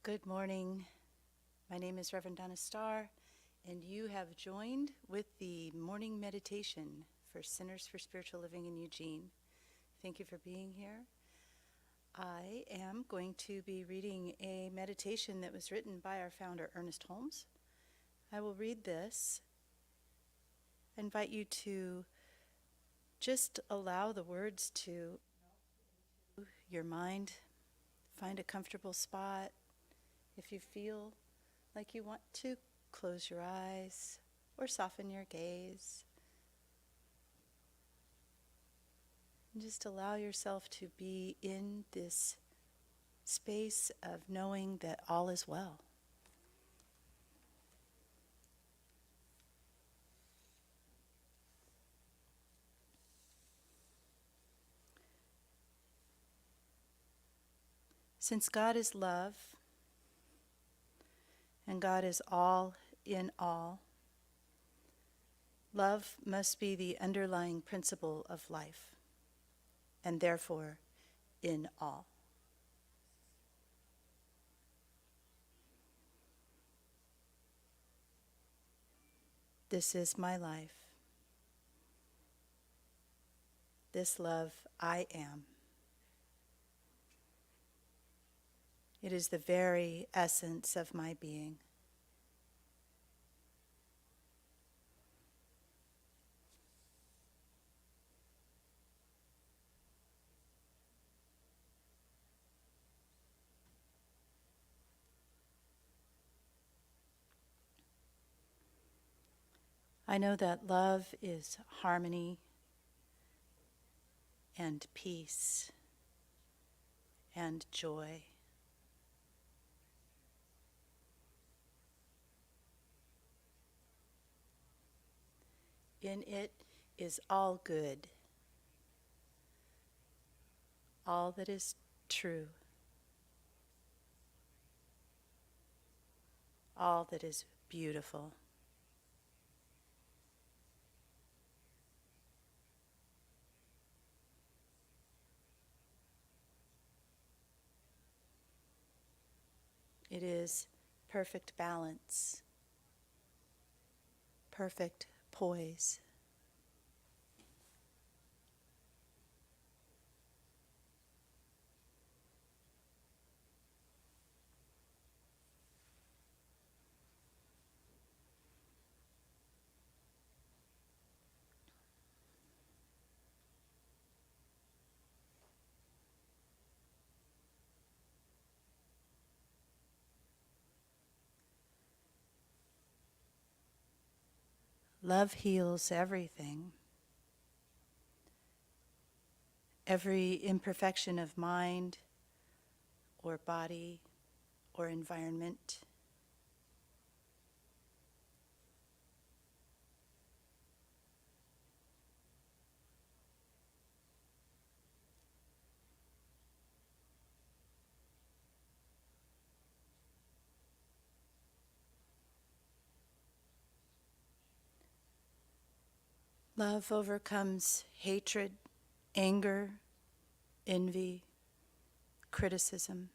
Good morning. My name is Reverend Donna Starr, and you have joined with the morning meditation for Sinners for Spiritual Living in Eugene. Thank you for being here. I am going to be reading a meditation that was written by our founder, Ernest Holmes. I will read this. I invite you to just allow the words to your mind. Find a comfortable spot. If you feel like you want to, close your eyes or soften your gaze. And just allow yourself to be in this space of knowing that all is well. Since God is love and God is all in all, love must be the underlying principle of life, and therefore in all. This is my life. This love I am. It is the very essence of my being. I know that love is harmony and peace and joy. In it is all good, all that is true, all that is beautiful. It is perfect balance, perfect poise. Love heals everything. Every imperfection of mind or body or environment. Love overcomes hatred, anger, envy, criticism.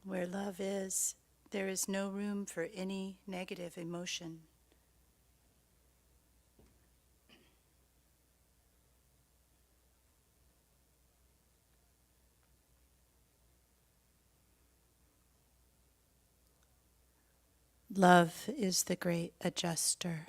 Where love is, there is no room for any negative emotion. Love is the great adjuster.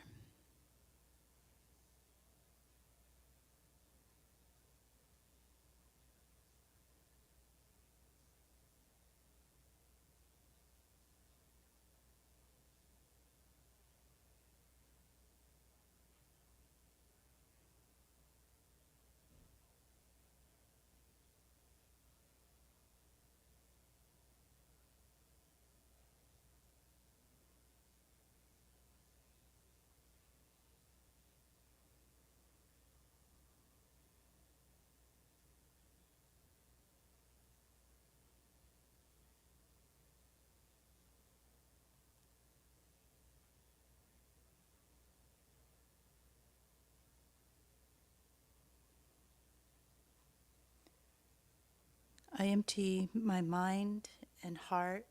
I empty my mind and heart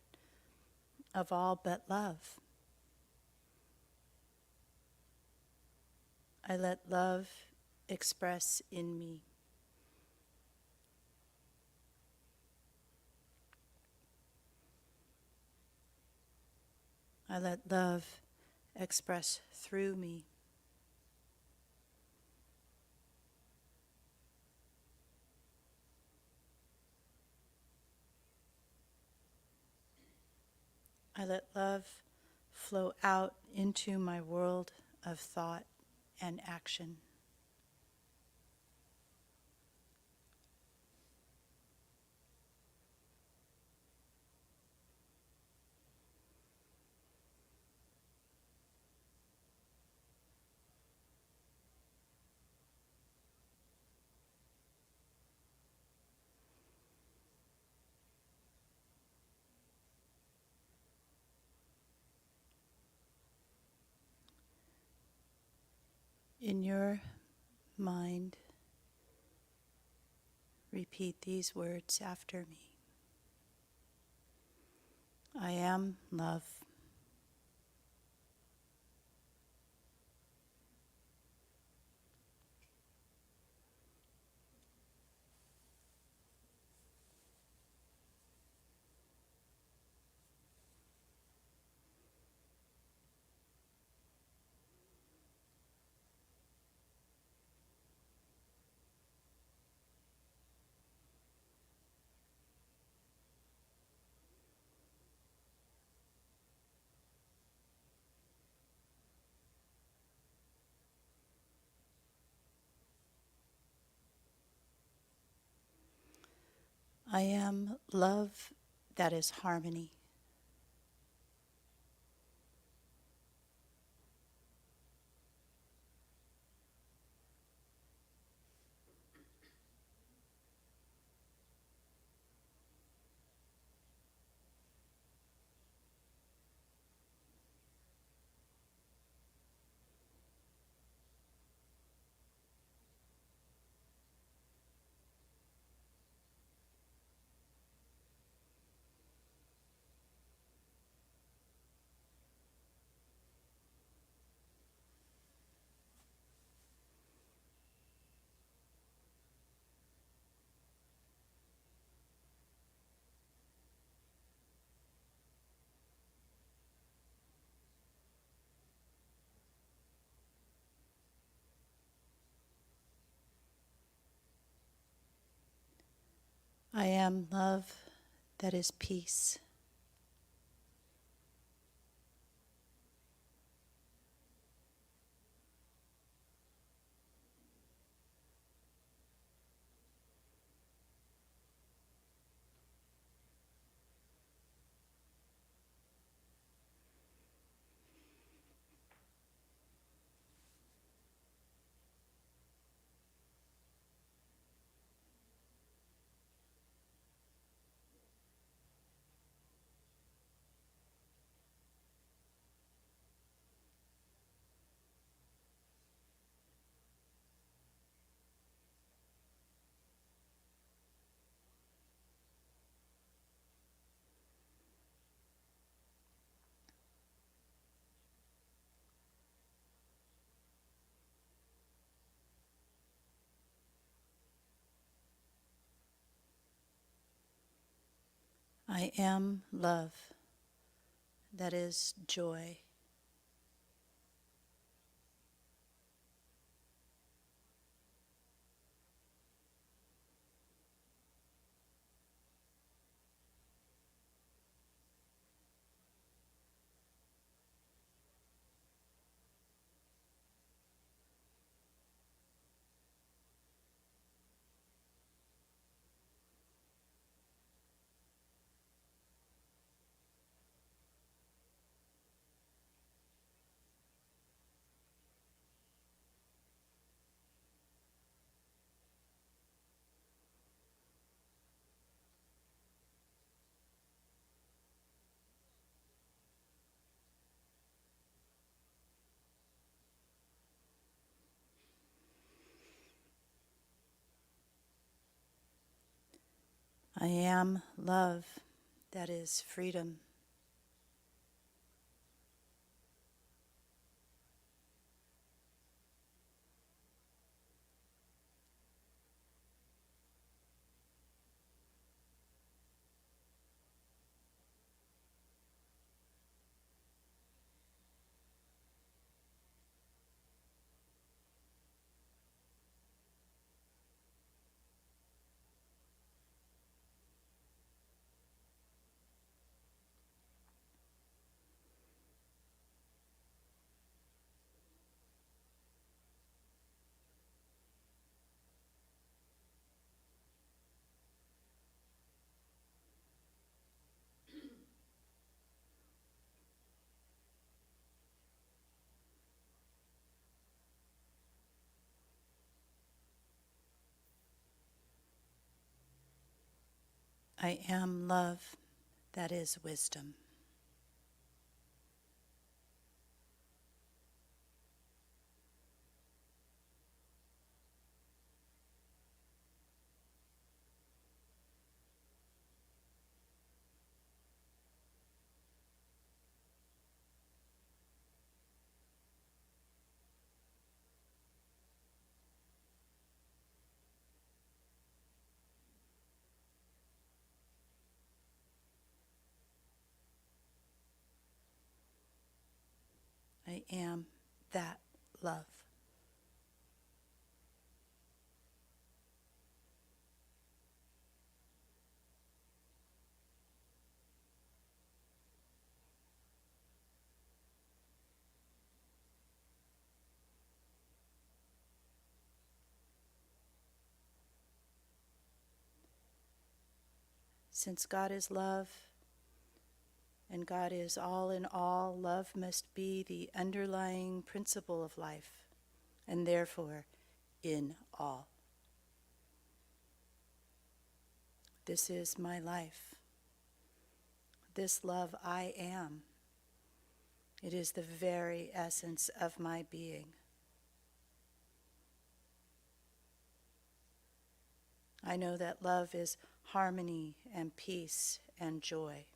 of all but love. I let love express in me. I let love express through me. I let love flow out into my world of thought and action. In your mind, repeat these words after me. I am love. I am love that is harmony. I am love that is peace. I am love that is joy. I am love, that is freedom. I am love, that is wisdom. I am that love. Since God is love and God is all in all, love must be the underlying principle of life, and therefore in all. This is my life. This love I am. It is the very essence of my being. I know that love is harmony and peace and joy.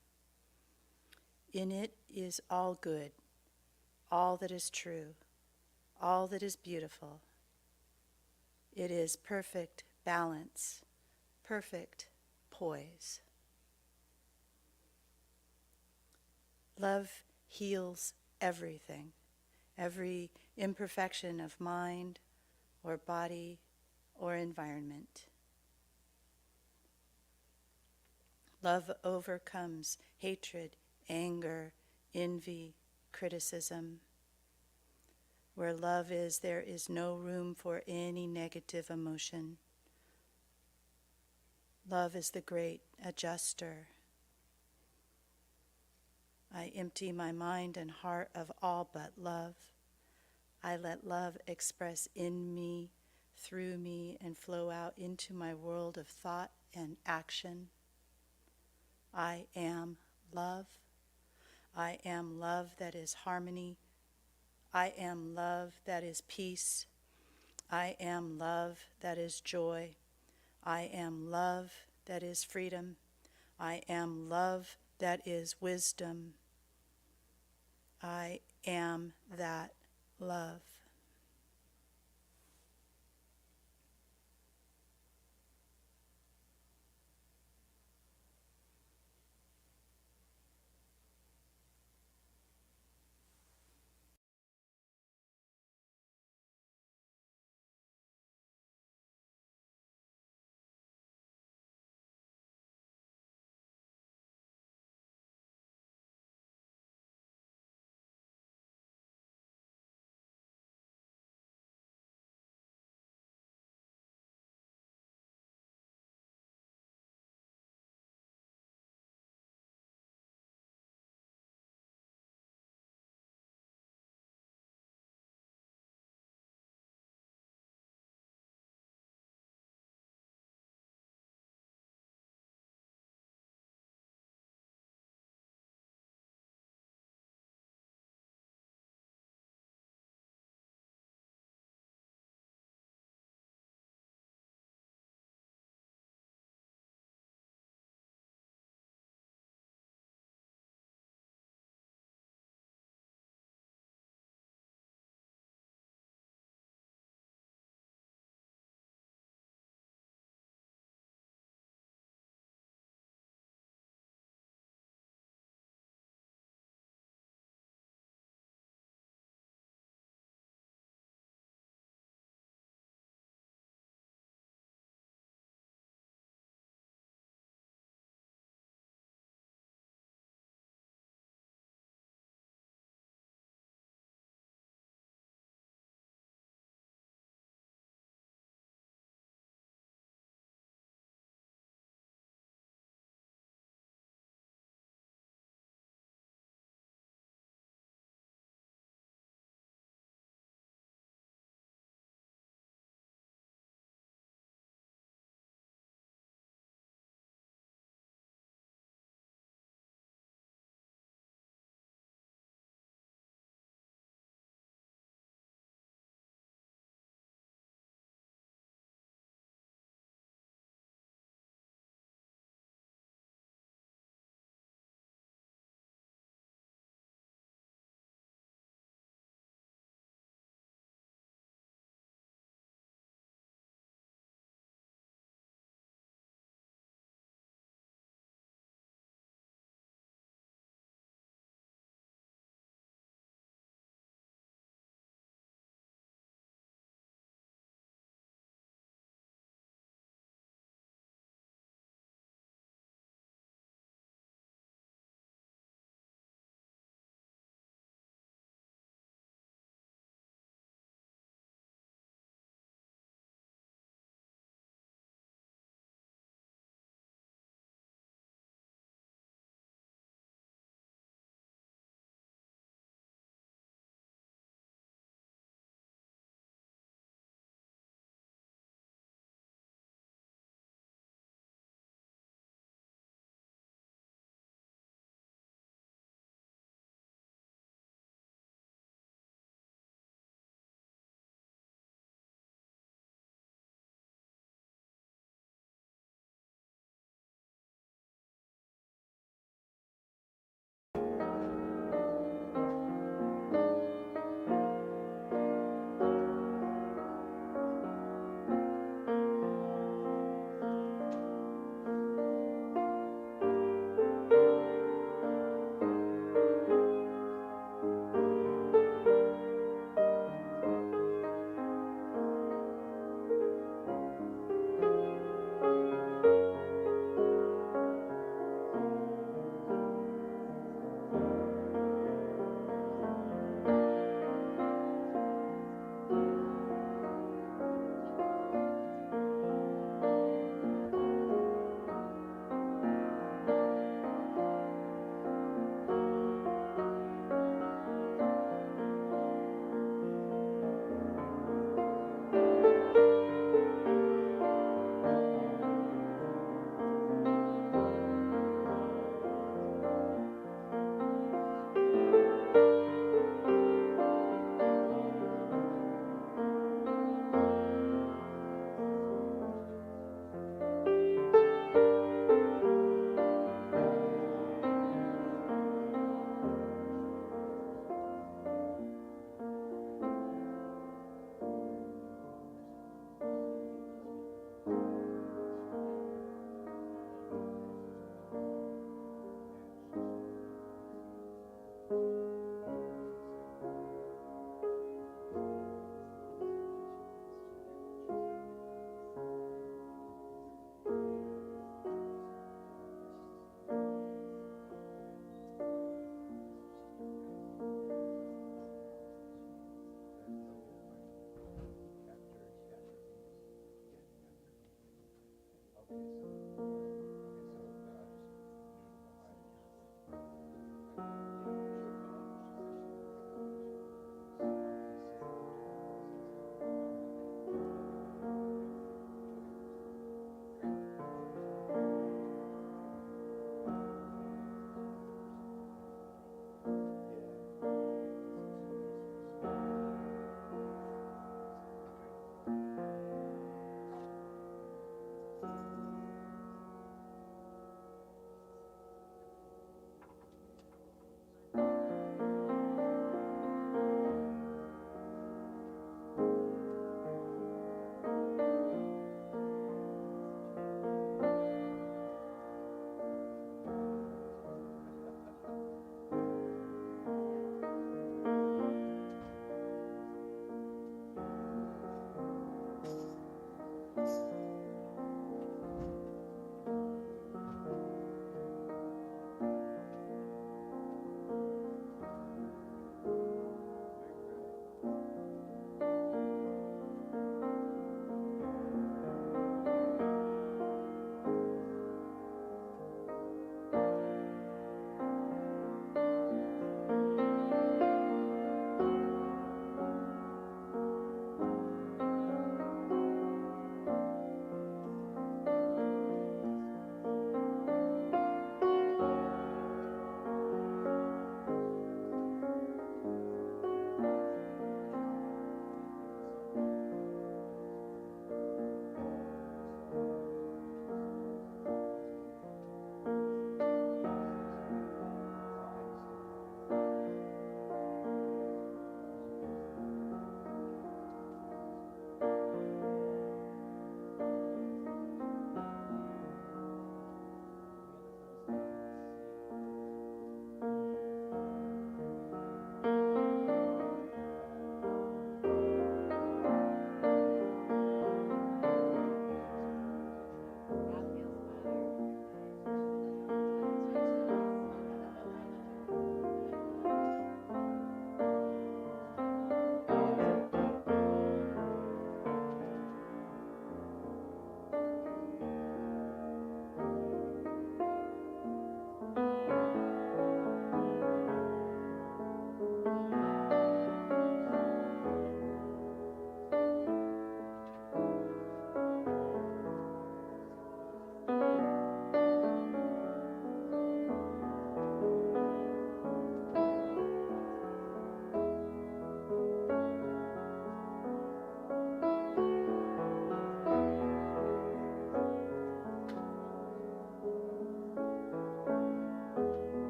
In it is all good, all that is true, all that is beautiful. It is perfect balance, perfect poise. Love heals everything, every imperfection of mind or body or environment. Love overcomes hatred, anger, envy, criticism. Where love is, there is no room for any negative emotion. Love is the great adjuster. I empty my mind and heart of all but love. I let love express in me, through me, and flow out into my world of thought and action. I am love. I am love that is harmony. I am love that is peace. I am love that is joy. I am love that is freedom. I am love that is wisdom. I am that love.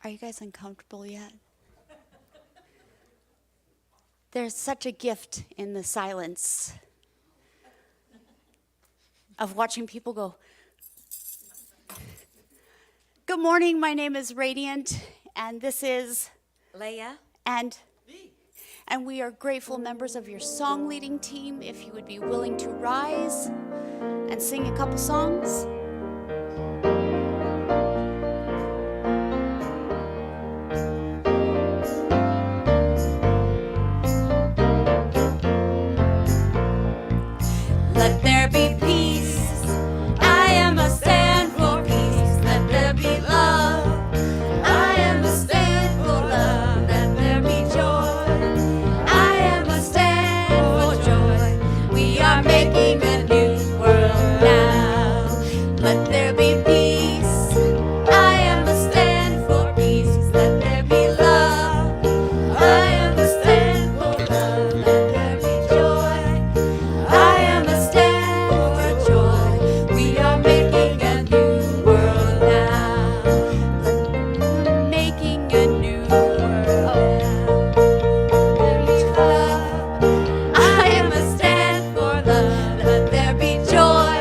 Are you guys uncomfortable yet? There's such a gift in the silence of watching people go. Good morning, my name is Radiant, and this is Leah. and we are grateful members of your song leading team. If you would be willing to rise and sing a couple songs. Let there be peace. I am a stand for peace. Let there be love. I am a stand for love. Let there be joy. I am a stand for joy. We are making a new world now. Let there be peace. I am a stand for peace. Let there be love. I am a stand for love. Let there be joy. I am a stand for joy. We are making a new world now. Making a new world now. There be love. I am a stand for love. Let there be joy.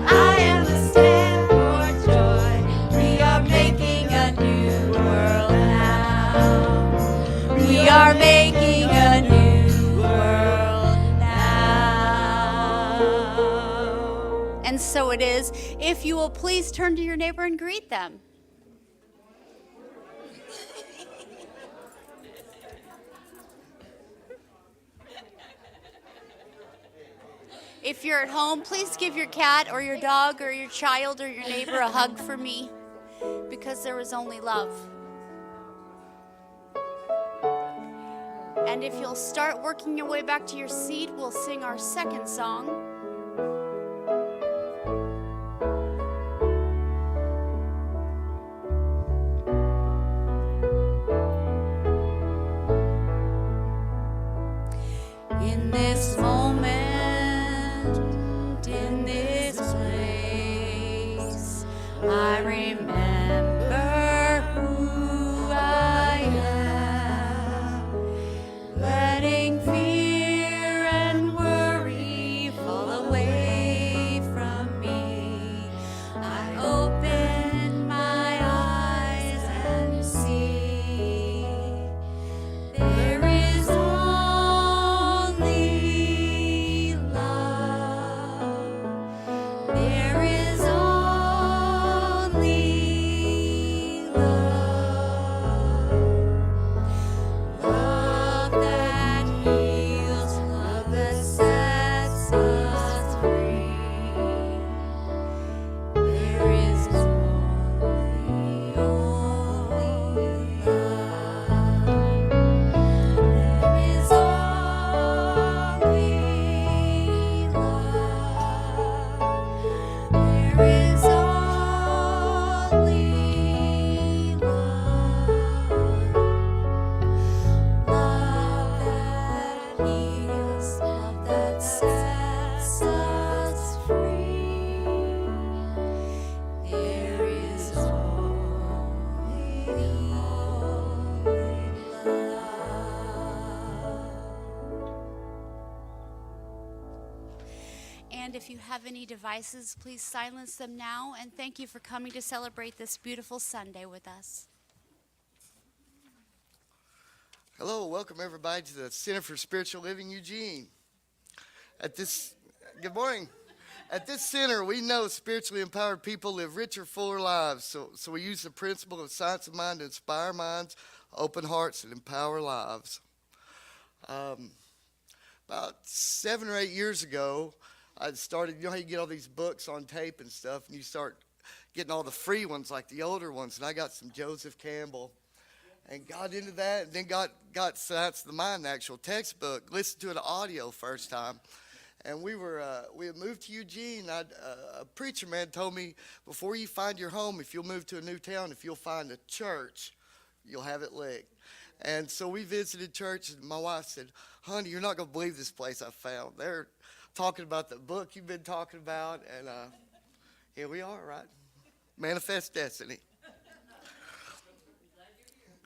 I am a stand for joy. We are making a new world now. We are making a new world now. And so it is. If you will please turn to your neighbor and greet them. If you're at home, please give your cat or your dog or your child or your neighbor a hug for me, because there is only love. And if you'll start working your way back to your seat, we'll sing our second song. In this moment, in this place, I remember who I am, letting fear and worry fall away from me. I open my eyes and see there is only love. There is only love. Love that heals, love that sets us free. There is only love. There is only love. There is only love. Love that heals, love that sets us free. There is only love. And if you have any devices, please silence them now. And thank you for coming to celebrate this beautiful Sunday with us. Hello, welcome everybody to the Center for Spiritual Living Eugene. Good morning. At this center, we know spiritually empowered people live richer, fuller lives. So we use the principle of science of mind to inspire minds, open hearts, and empower lives. About 7 or 8 years ago, I started, you know how you get all these books on tape and stuff, and you start getting all the free ones, like the older ones, and I got some Joseph Campbell. And got into that, and then got Science of the Mind, the actual textbook. Listened to it audio first time, and we had moved to Eugene. A preacher man told me, before you find your home, if you'll move to a new town, if you'll find a church, you'll have it licked. And so we visited church, and my wife said, "Honey, you're not gonna believe this place I found. They're talking about the book you've been talking about," and here we are, right? Manifest destiny.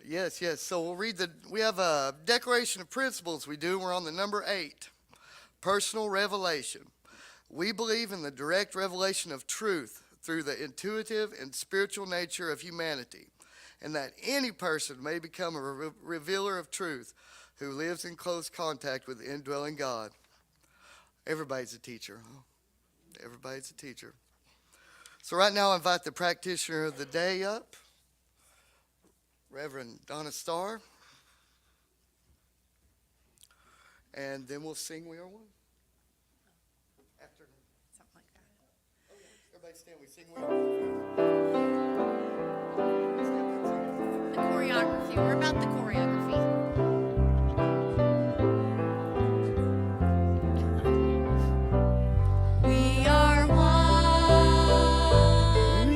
Yes, yes. So we have a declaration of principles we do. We're on the number 8, personal revelation. We believe in the direct revelation of truth through the intuitive and spiritual nature of humanity, and that any person may become a revealer of truth who lives in close contact with the indwelling God. Everybody's a teacher, huh? Everybody's a teacher. So right now I invite the practitioner of the day up, Reverend Donna Starr, and then we'll sing We Are One. After Something like that. everybody stand, we sing We Are One. The choreography. We're about the choreography. We are one.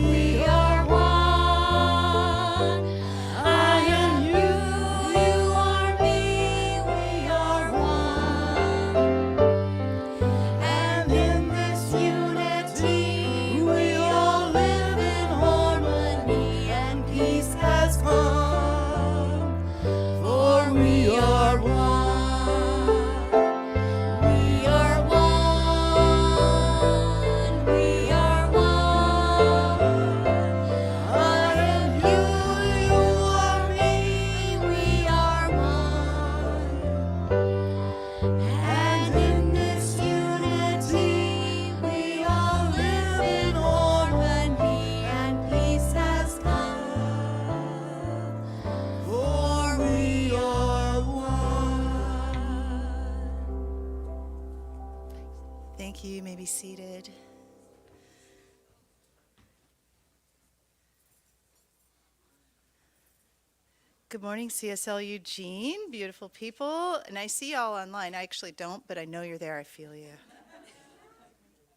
We are one. I am you. You are me. We are one. And in this unity, we all live in harmony, and peace has come. For we are one. We are one. We are one. I am you, you are me. We are one. And in this unity, we all live in harmony, and peace has come. For we are one. Thank you. You may be seated. Good morning, CSL Eugene. Beautiful people. And I see y'all online. I actually don't, but I know you're there. I feel you.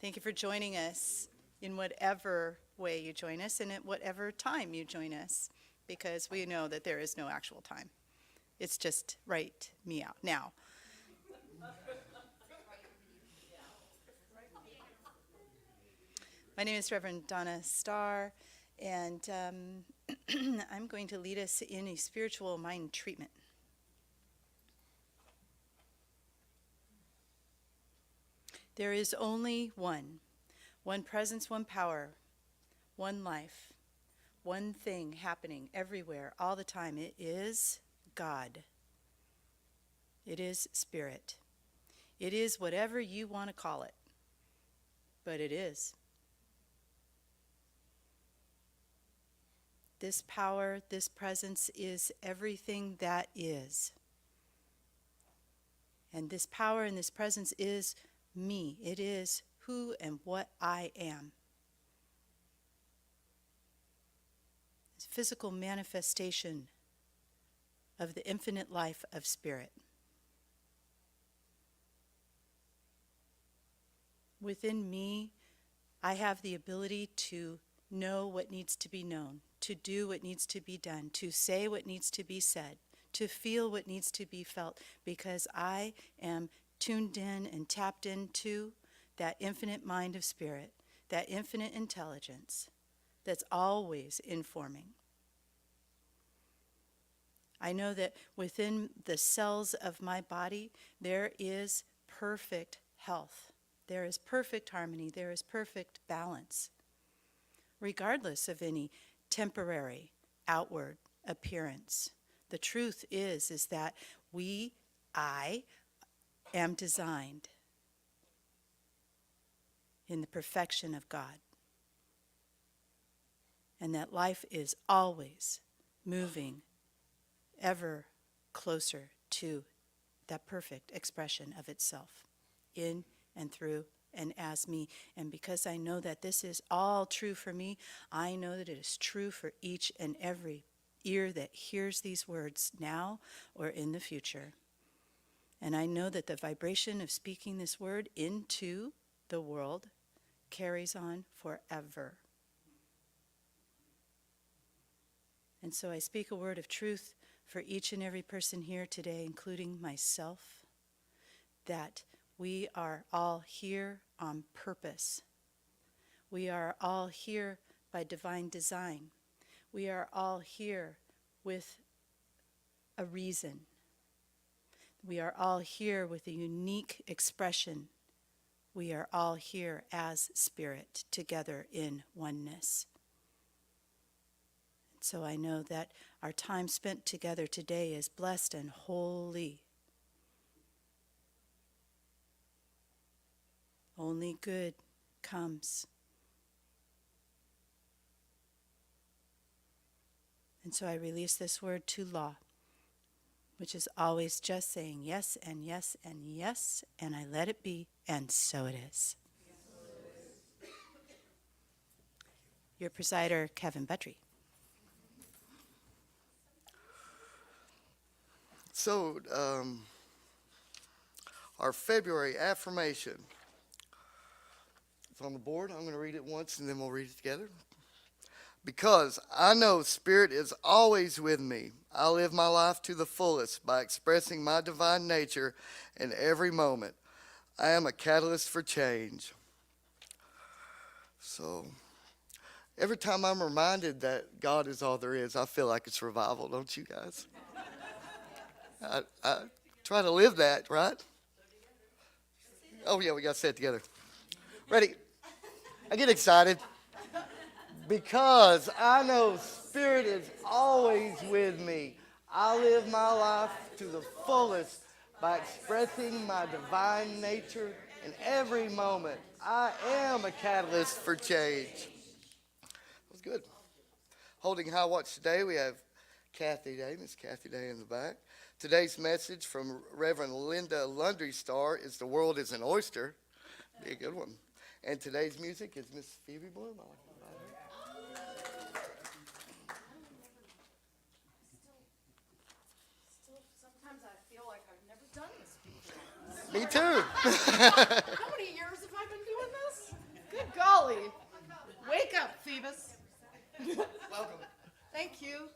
Thank you for joining us in whatever way you join us and at whatever time you join us, because we know that there is no actual time. It's just write me out now. My name is Reverend Donna Starr, and I'm going to lead us in a spiritual mind treatment. There is only one presence, one power, one life, one thing happening everywhere, all the time. It is God. It is Spirit. It is whatever you want to call it, but it is. This power, this presence is everything that is. And this power and this presence is me. It is who and what I am. It's a physical manifestation of the infinite life of Spirit. Within me, I have the ability to know what needs to be known, to do what needs to be done, to say what needs to be said, to feel what needs to be felt, because I am tuned in and tapped into that infinite mind of Spirit, that infinite intelligence that's always informing. I know that within the cells of my body, there is perfect health. There is perfect harmony. There is perfect balance, regardless of any temporary outward appearance. The truth is that I am designed in the perfection of God. And that life is always moving ever closer to that perfect expression of itself in and through and as me. And because I know that this is all true for me, I know that it is true for each and every ear that hears these words now or in the future. And I know that the vibration of speaking this word into the world carries on forever. And so I speak a word of truth for each and every person here today, including myself, that we are all here on purpose. We are all here by divine design. We are all here with a reason. We are all here with a unique expression. We are all here as spirit, together in oneness. So I know that our time spent together today is blessed and holy. Only good comes. And so I release this word to law, which is always just saying yes and yes and yes, and I let it be, and so it is. Your presider, Kevin Buttry. So, our February affirmation is on the board. I'm going to read it once and then we'll read it together. Because I know Spirit is always with me, I live my life to the fullest by expressing my divine nature in every moment. I am a catalyst for change. So, every time I'm reminded that God is all there is, I feel like it's revival, don't you guys? I try to live that, right? Oh, yeah, we got to say it together. Ready? I get excited. Because I know Spirit is always with me. I live my life to the fullest by expressing my divine nature in every moment. I am a catalyst for change. That was good. Holding High Watch today, we have Kathy Day, Miss Kathy Day in the back. Today's message from Reverend Linda Lundry-Starr is "The World is an Oyster." Be a good one. And today's music is Miss Phoebe Bloom. Sometimes I feel like I've never done this before. Me too. How many years have I been doing this? Good golly. Wake up, Phoebus. Welcome. Thank you.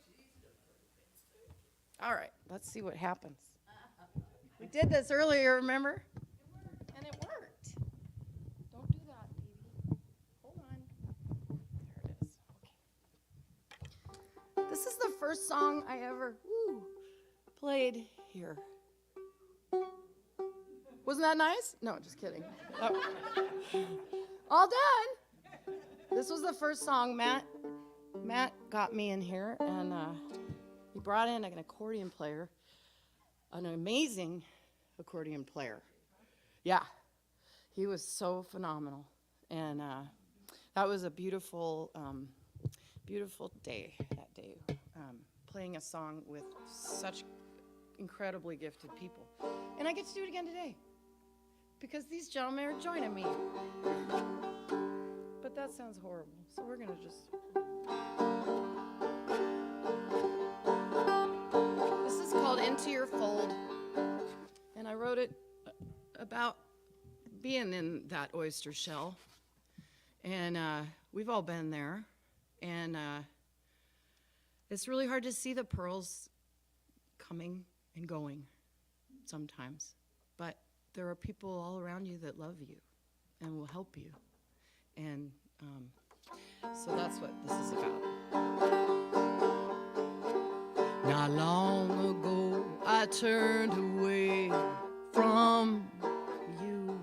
All right, let's see what happens. We did this earlier, remember? And it worked. Don't do that, baby. Hold on. There it is. Okay. This is the first song I ever played here. Wasn't that nice? No, just kidding. Oh. All done. This was the first song Matt got me in here, and he brought in an accordion player, an amazing accordion player. Yeah, he was so phenomenal, and that was a beautiful, beautiful day that day, playing a song with such incredibly gifted people. And I get to do it again today because these gentlemen are joining me. But that sounds horrible, so we're going to just... This is called Into Your Fold, and I wrote it about being in that oyster shell, and we've all been there, and it's really hard to see the pearls coming and going sometimes, but there are people all around you that love you and will help you, and so that's what this is about. Not long ago I turned away from you,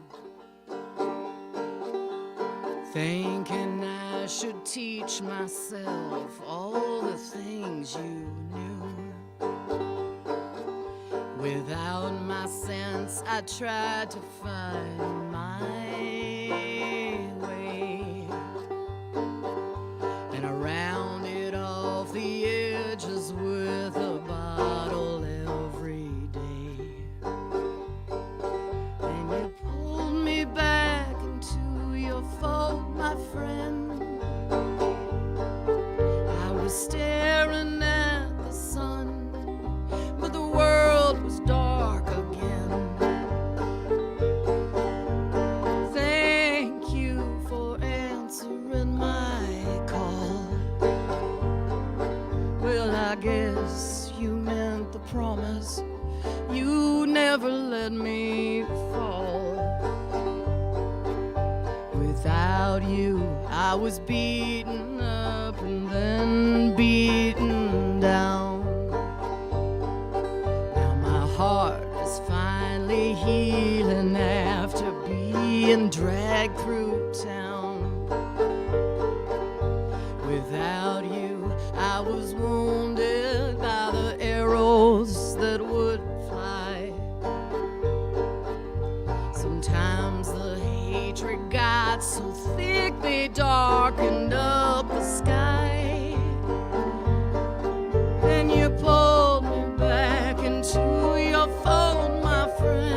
thinking I should teach myself all the things you knew. Without my sense I tried to find my way, and I rounded off the edges with a bottle every day. And you pulled me back into your fold, my friend. I was staring at the sun, but the world was dark again. Thank you for answering my call. Well, I guess you meant the promise. You never let me fall. Without you, I was beaten up and then beaten down. being dragged through town. Without you, I was wounded by the arrows that would fly. Sometimes the hatred got so thick they darkened up the sky. Then you pulled me back into your fold, my friend.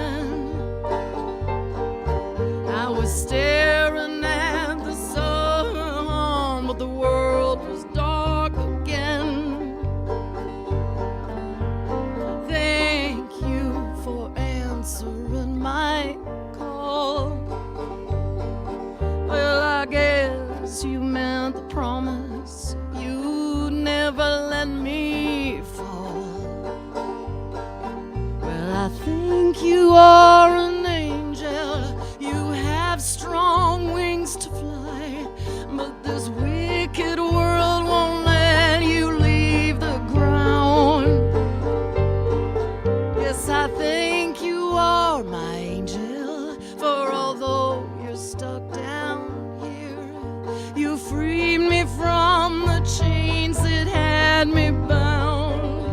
I was staring at the sun, but the world was dark again. Thank you for answering my call. Well, I guess you meant the promise you'd never let me fall. Well, I think you are an angel. You have strong wings to fly, but this wicked world won't let you leave the ground. Yes, I think you are my angel, for although you're stuck down here, you freed me from the chains that had me bound.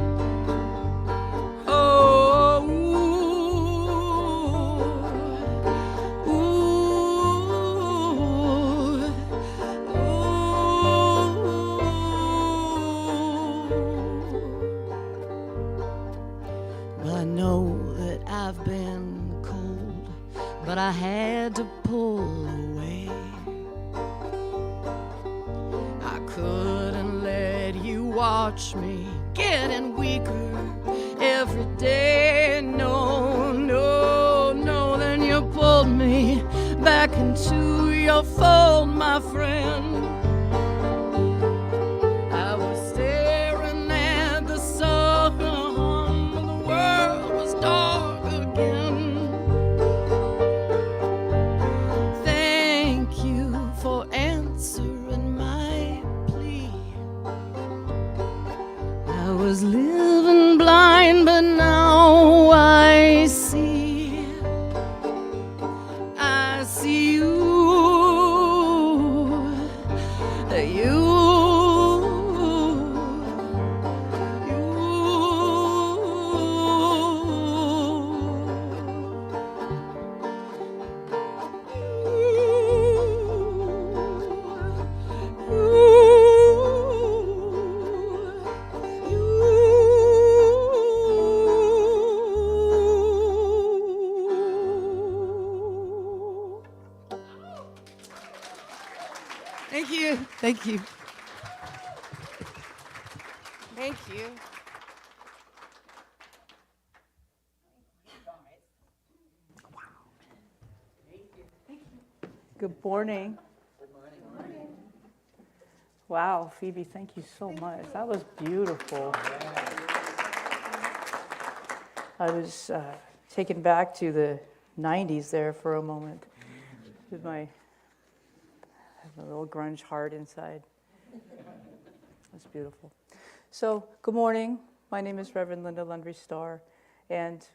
Oh, ooh, ooh, Well, I know that I've been cold, but I had to pull away. I couldn't let you watch me getting weaker every day. No, no, no. Then you pulled me back into your fold, my friend. I was staring at the sun, and the world was dark again. Thank you for answering my plea. I was living blind, but now I see. I see you. Thank you. Thank you. Thank you. Good morning. Wow, Phoebe, thank you so much. That was beautiful. I was taken back to the 90s there for a moment with my little grunge heart inside. That's beautiful. So, good morning. My name is Reverend Linda Lundry Starr, and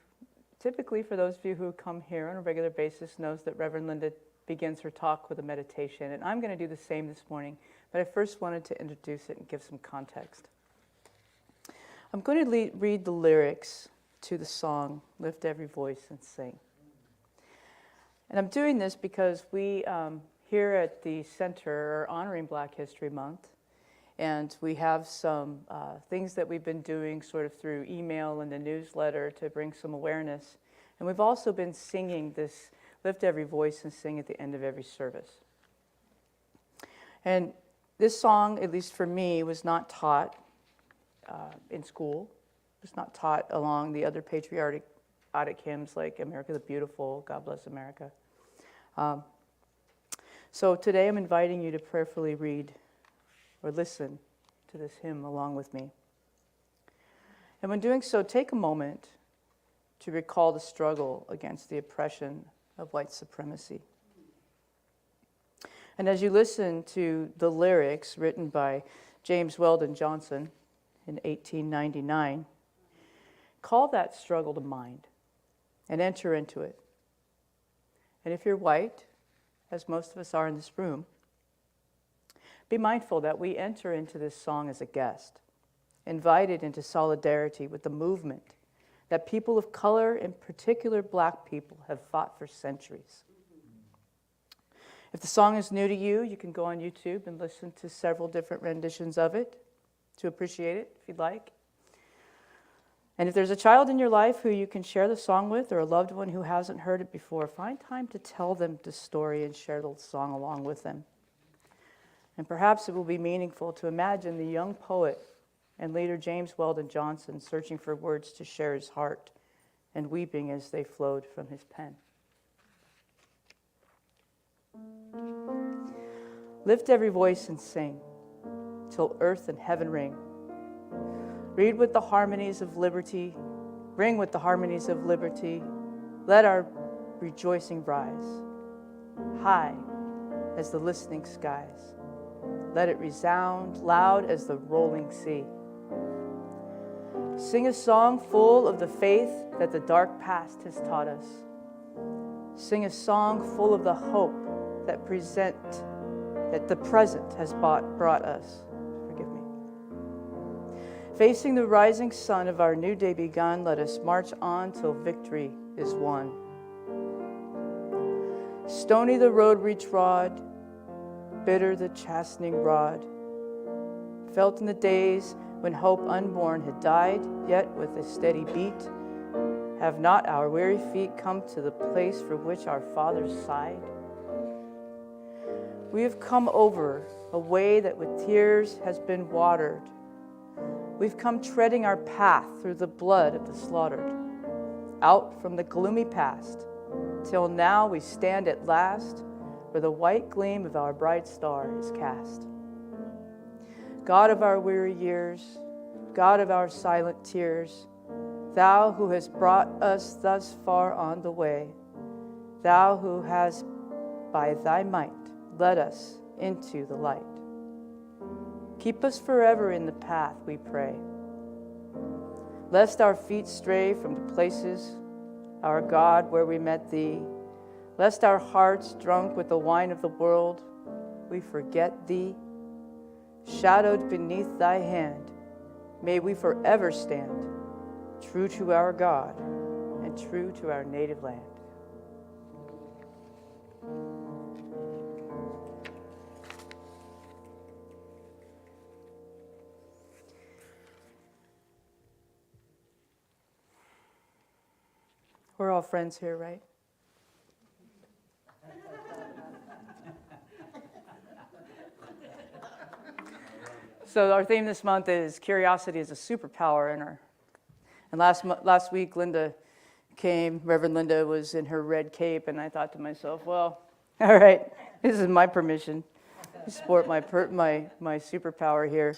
typically for those of you who come here on a regular basis knows that Reverend Linda begins her talk with a meditation, and I'm going to do the same this morning, but I first wanted to introduce it and give some context. I'm going to read the lyrics to the song, Lift Every Voice and Sing. And I'm doing this because we here at the center are honoring Black History Month, and we have some things that we've been doing sort of through email and the newsletter to bring some awareness. And we've also been singing this Lift Every Voice and Sing at the end of every service. And this song, at least for me, was not taught in school. It was not taught along the other patriotic hymns like America the Beautiful, God Bless America. So today I'm inviting you to prayerfully read or listen to this hymn along with me. And when doing so, take a moment to recall the struggle against the oppression of white supremacy. And as you listen to the lyrics written by James Weldon Johnson in 1899, call that struggle to mind and enter into it. And if you're white, as most of us are in this room, be mindful that we enter into this song as a guest, invited into solidarity with the movement that people of color, in particular Black people, have fought for centuries. If the song is new to you, you can go on YouTube and listen to several different renditions of it to appreciate it, if you'd like. And if there's a child in your life who you can share the song with, or a loved one who hasn't heard it before, find time to tell them the story and share the song along with them. And perhaps it will be meaningful to imagine the young poet and leader James Weldon Johnson searching for words to share his heart and weeping as they flowed from his pen. Lift every voice and sing till earth and heaven ring. Read with the harmonies of liberty, ring with the harmonies of liberty. Let our rejoicing rise, high as the listening skies. Let it resound loud as the rolling sea. Sing a song full of the faith that the dark past has taught us. Sing a song full of the hope that the present has brought us. Forgive me. Facing the rising sun of our new day begun, let us march on till victory is won. Stony the road we trod, bitter the chastening rod. Felt in the days when hope unborn had died, yet with a steady beat, have not our weary feet come to the place for which our fathers sighed? We have come over a way that with tears has been watered. We've come treading our path through the blood of the slaughtered, out from the gloomy past, till now we stand at last where the white gleam of our bright star is cast. God of our weary years, God of our silent tears, Thou who hast brought us thus far on the way, Thou who hast by Thy might led us into the light. Keep us forever in the path, we pray, lest our feet stray from the places, our God, where we met Thee, lest our hearts, drunk with the wine of the world, we forget Thee. Shadowed beneath Thy hand, may we forever stand, true to our God and true to our native land. We're all friends here, right? So our theme this month is curiosity is a superpower And last week, Linda came, Reverend Linda was in her red cape, and I thought to myself, well, all right, this is my permission to sport my superpower here.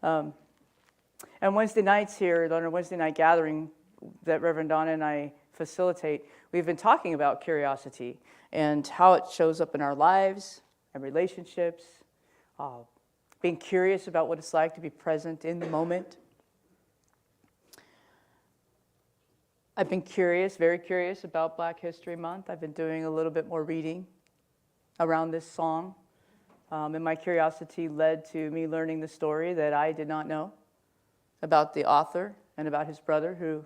And Wednesday nights here, on our Wednesday night gathering that Reverend Donna and I facilitate, we've been talking about curiosity and how it shows up in our lives and relationships, being curious about what it's like to be present in the moment. I've been curious, very curious about Black History Month. I've been doing a little bit more reading around this song. And my curiosity led to me learning the story that I did not know about the author and about his brother who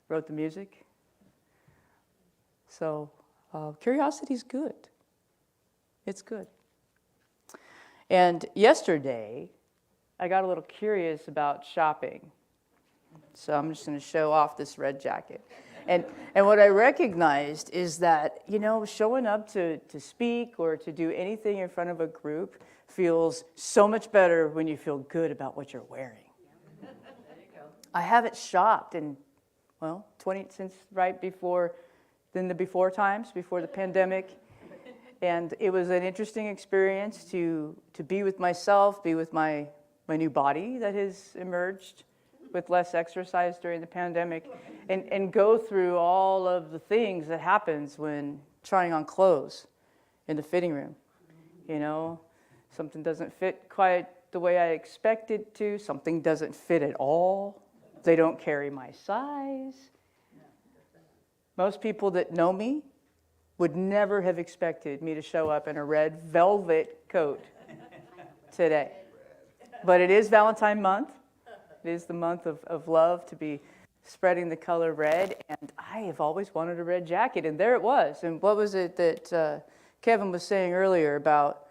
wrote the music. So curiosity is good. It's good. And yesterday, I got a little curious about shopping. So I'm just going to show off this red jacket. And what I recognized is that, showing up to speak or to do anything in front of a group feels so much better when you feel good about what you're wearing. There you go. I haven't shopped in, since right before, the before times, before the pandemic. And it was an interesting experience to be with myself, be with my new body that has emerged with less exercise during the pandemic, and go through all of the things that happens when trying on clothes in the fitting room. Something doesn't fit quite the way I expect it to. Something doesn't fit at all. They don't carry my size. Most people that know me would never have expected me to show up in a red velvet coat today. But it is Valentine month. It is the month of love, to be spreading the color red. And I have always wanted a red jacket, and there it was. And what was it that Kevin was saying earlier about,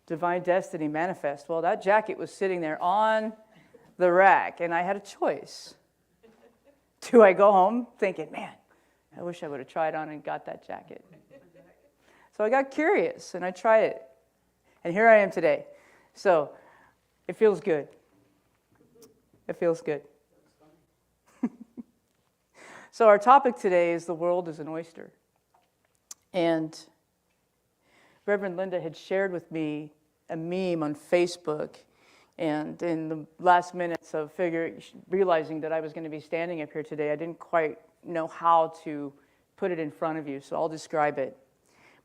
divine destiny manifest? Well, that jacket was sitting there on the rack, and I had a choice. Do I go home thinking, man, I wish I would have tried on and got that jacket? So I got curious, and I tried it. And here I am today. So it feels good. It feels good. So our topic today is the world is an oyster. And Reverend Linda had shared with me a meme on Facebook, and in the last minutes of realizing that I was going to be standing up here today, I didn't quite know how to put it in front of you, so I'll describe it.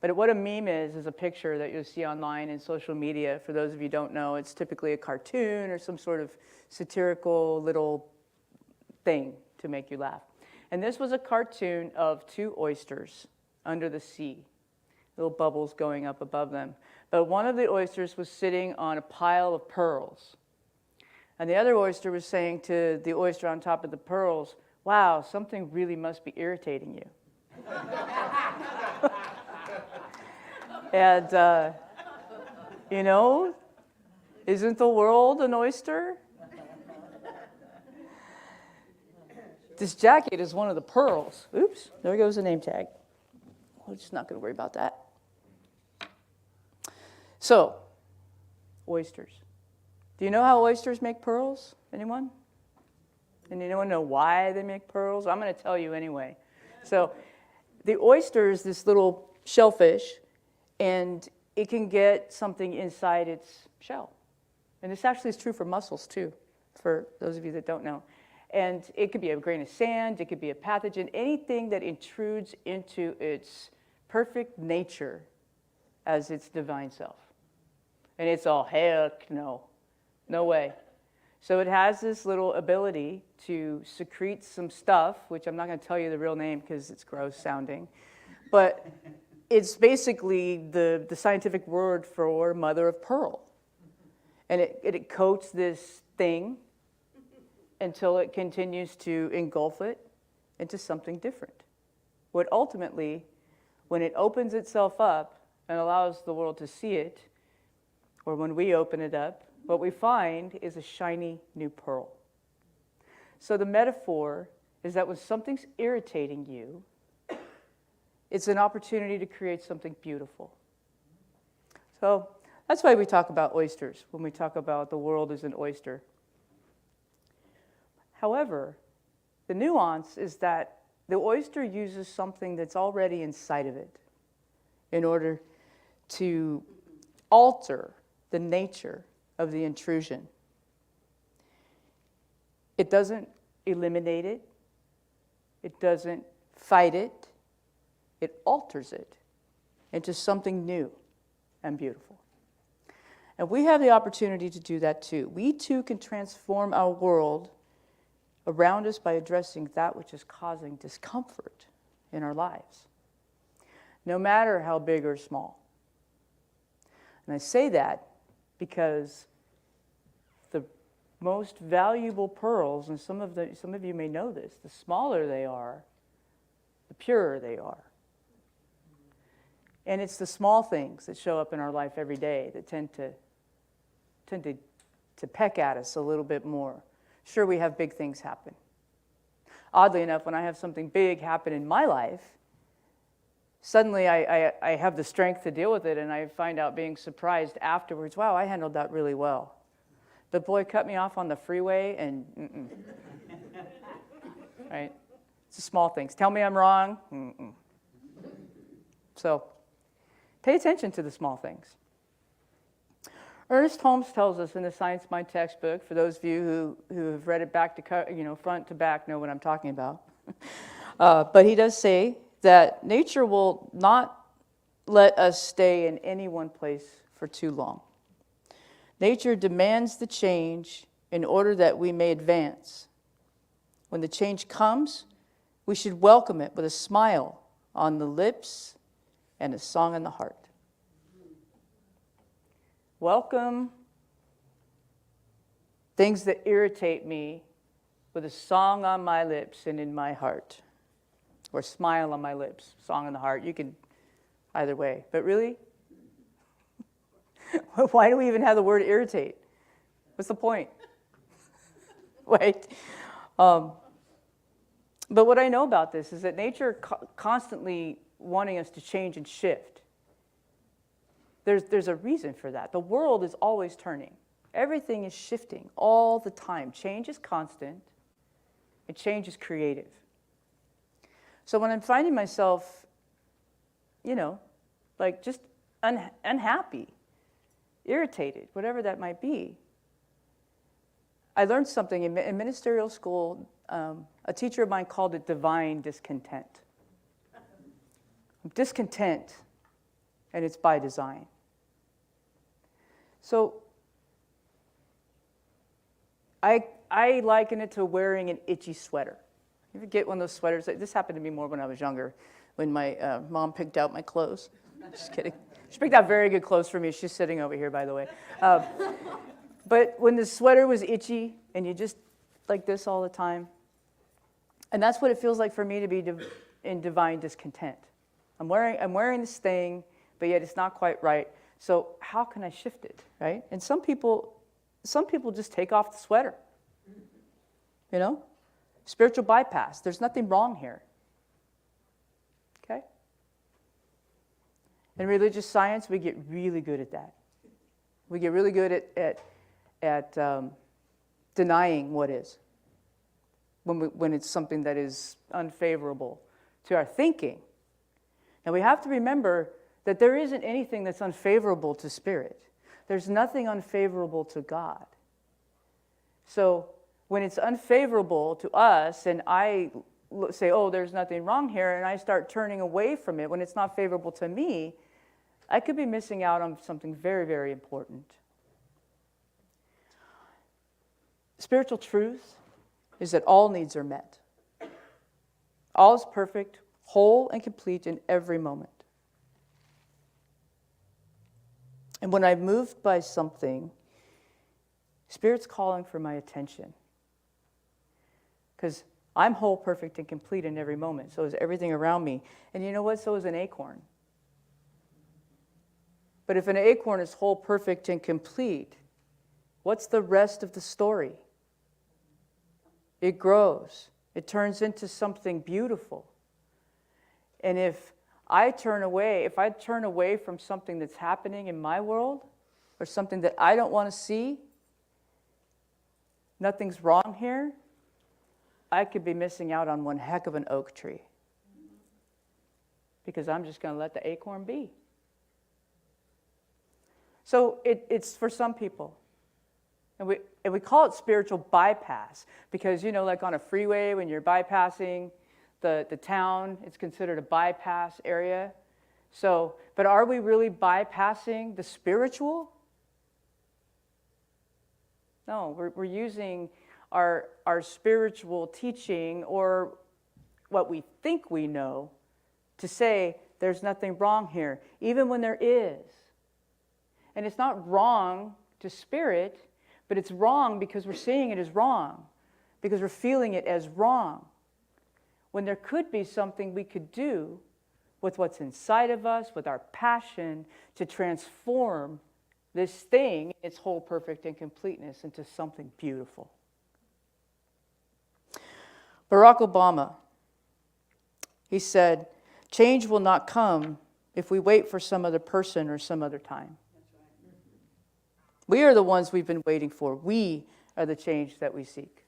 But what a meme is a picture that you'll see online in social media. For those of you who don't know, it's typically a cartoon or some sort of satirical little thing to make you laugh. And this was a cartoon of two oysters under the sea, little bubbles going up above them. But one of the oysters was sitting on a pile of pearls. And the other oyster was saying to the oyster on top of the pearls, wow, something really must be irritating you. And, isn't the world an oyster? This jacket is one of the pearls. Oops, there goes the name tag. We're just not going to worry about that. So, oysters. Do you know how oysters make pearls? Anyone? And anyone know why they make pearls? I'm going to tell you anyway. So, the oyster is this little shellfish, and it can get something inside its shell. And this actually is true for mussels too, for those of you that don't know. And it could be a grain of sand, it could be a pathogen, anything that intrudes into its perfect nature as its divine self. And it's all, heck no, no way. So it has this little ability to secrete some stuff, which I'm not going to tell you the real name because it's gross sounding. But it's basically the scientific word for mother of pearl. And it coats this thing until it continues to engulf it into something different. What ultimately, when it opens itself up and allows the world to see it, or when we open it up, what we find is a shiny new pearl. So the metaphor is that when something's irritating you, it's an opportunity to create something beautiful. So that's why we talk about oysters when we talk about the world as an oyster. However, the nuance is that the oyster uses something that's already inside of it in order to alter the nature of the intrusion. It doesn't eliminate it. It doesn't fight it. It alters it into something new and beautiful. And we have the opportunity to do that too. We too can transform our world around us by addressing that which is causing discomfort in our lives, no matter how big or small. And I say that because the most valuable pearls, and some of you may know this, the smaller they are, the purer they are. And it's the small things that show up in our life every day that tend to peck at us a little bit more. Sure, we have big things happen. Oddly enough, when I have something big happen in my life, suddenly I have the strength to deal with it, and I find out being surprised afterwards, wow, I handled that really well. But boy, cut me off on the freeway, and right? It's the small things. Tell me I'm wrong. So pay attention to the small things. Ernest Holmes tells us in the Science Mind textbook, for those of you who have read it back to front to back know what I'm talking about. But he does say that nature will not let us stay in any one place for too long. Nature demands the change in order that we may advance. When the change comes, we should welcome it with a smile on the lips and a song in the heart. Welcome things that irritate me with a song on my lips and in my heart. Or smile on my lips, song in the heart. You can, either way. But really? Why do we even have the word irritate? What's the point? Wait. But what I know about this is that nature constantly wanting us to change and shift. There's a reason for that. The world is always turning. Everything is shifting all the time. Change is constant, and change is creative. So when I'm finding myself, like just unhappy, irritated, whatever that might be, I learned something in ministerial school. A teacher of mine called it divine discontent. I'm discontent, and it's by design. So I liken it to wearing an itchy sweater. You ever get one of those sweaters? This happened to me more when I was younger, when my mom picked out my clothes. Just kidding. She picked out very good clothes for me. She's sitting over here, by the way. But when the sweater was itchy and you just like this all the time, and that's what it feels like for me to be in divine discontent. I'm wearing this thing, but yet it's not quite right. So how can I shift it, right? And some people just take off the sweater, Spiritual bypass. There's nothing wrong here. Okay? In religious science, we get really good at that. We get really good at denying what is when it's something that is unfavorable to our thinking. Now, we have to remember that there isn't anything that's unfavorable to spirit. There's nothing unfavorable to God. So when it's unfavorable to us and I say, oh, there's nothing wrong here, and I start turning away from it when it's not favorable to me, I could be missing out on something very, very important. Spiritual truth is that all needs are met. All is perfect, whole, and complete in every moment. And when I'm moved by something, Spirit's calling for my attention. Because I'm whole, perfect, and complete in every moment. So is everything around me. And you know what? So is an acorn. But if an acorn is whole, perfect, and complete, what's the rest of the story? It grows. It turns into something beautiful. And if I turn away from something that's happening in my world, or something that I don't want to see, nothing's wrong here, I could be missing out on one heck of an oak tree. Because I'm just going to let the acorn be. So it's for some people. And we call it spiritual bypass. Because, like on a freeway, when you're bypassing the town, it's considered a bypass area. So, but are we really bypassing the spiritual? No, we're using our spiritual teaching, or what we think we know, to say there's nothing wrong here, even when there is. And it's not wrong to spirit, but it's wrong because we're seeing it as wrong, because we're feeling it as wrong, when there could be something we could do with what's inside of us, with our passion, to transform this thing, its whole, perfect, and completeness, into something beautiful. Barack Obama, he said, change will not come if we wait for some other person or some other time. We are the ones we've been waiting for. We are the change that we seek.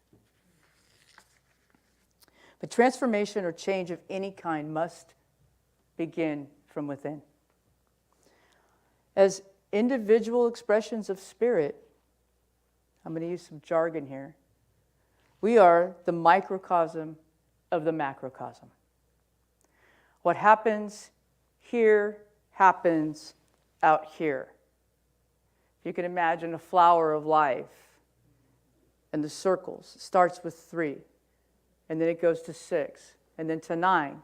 But transformation or change of any kind must begin from within. As individual expressions of spirit, I'm going to use some jargon here, we are the microcosm of the macrocosm. What happens here happens out here. If you can imagine a flower of life and the circles, it starts with 3, and then it goes to 6, and then to 9,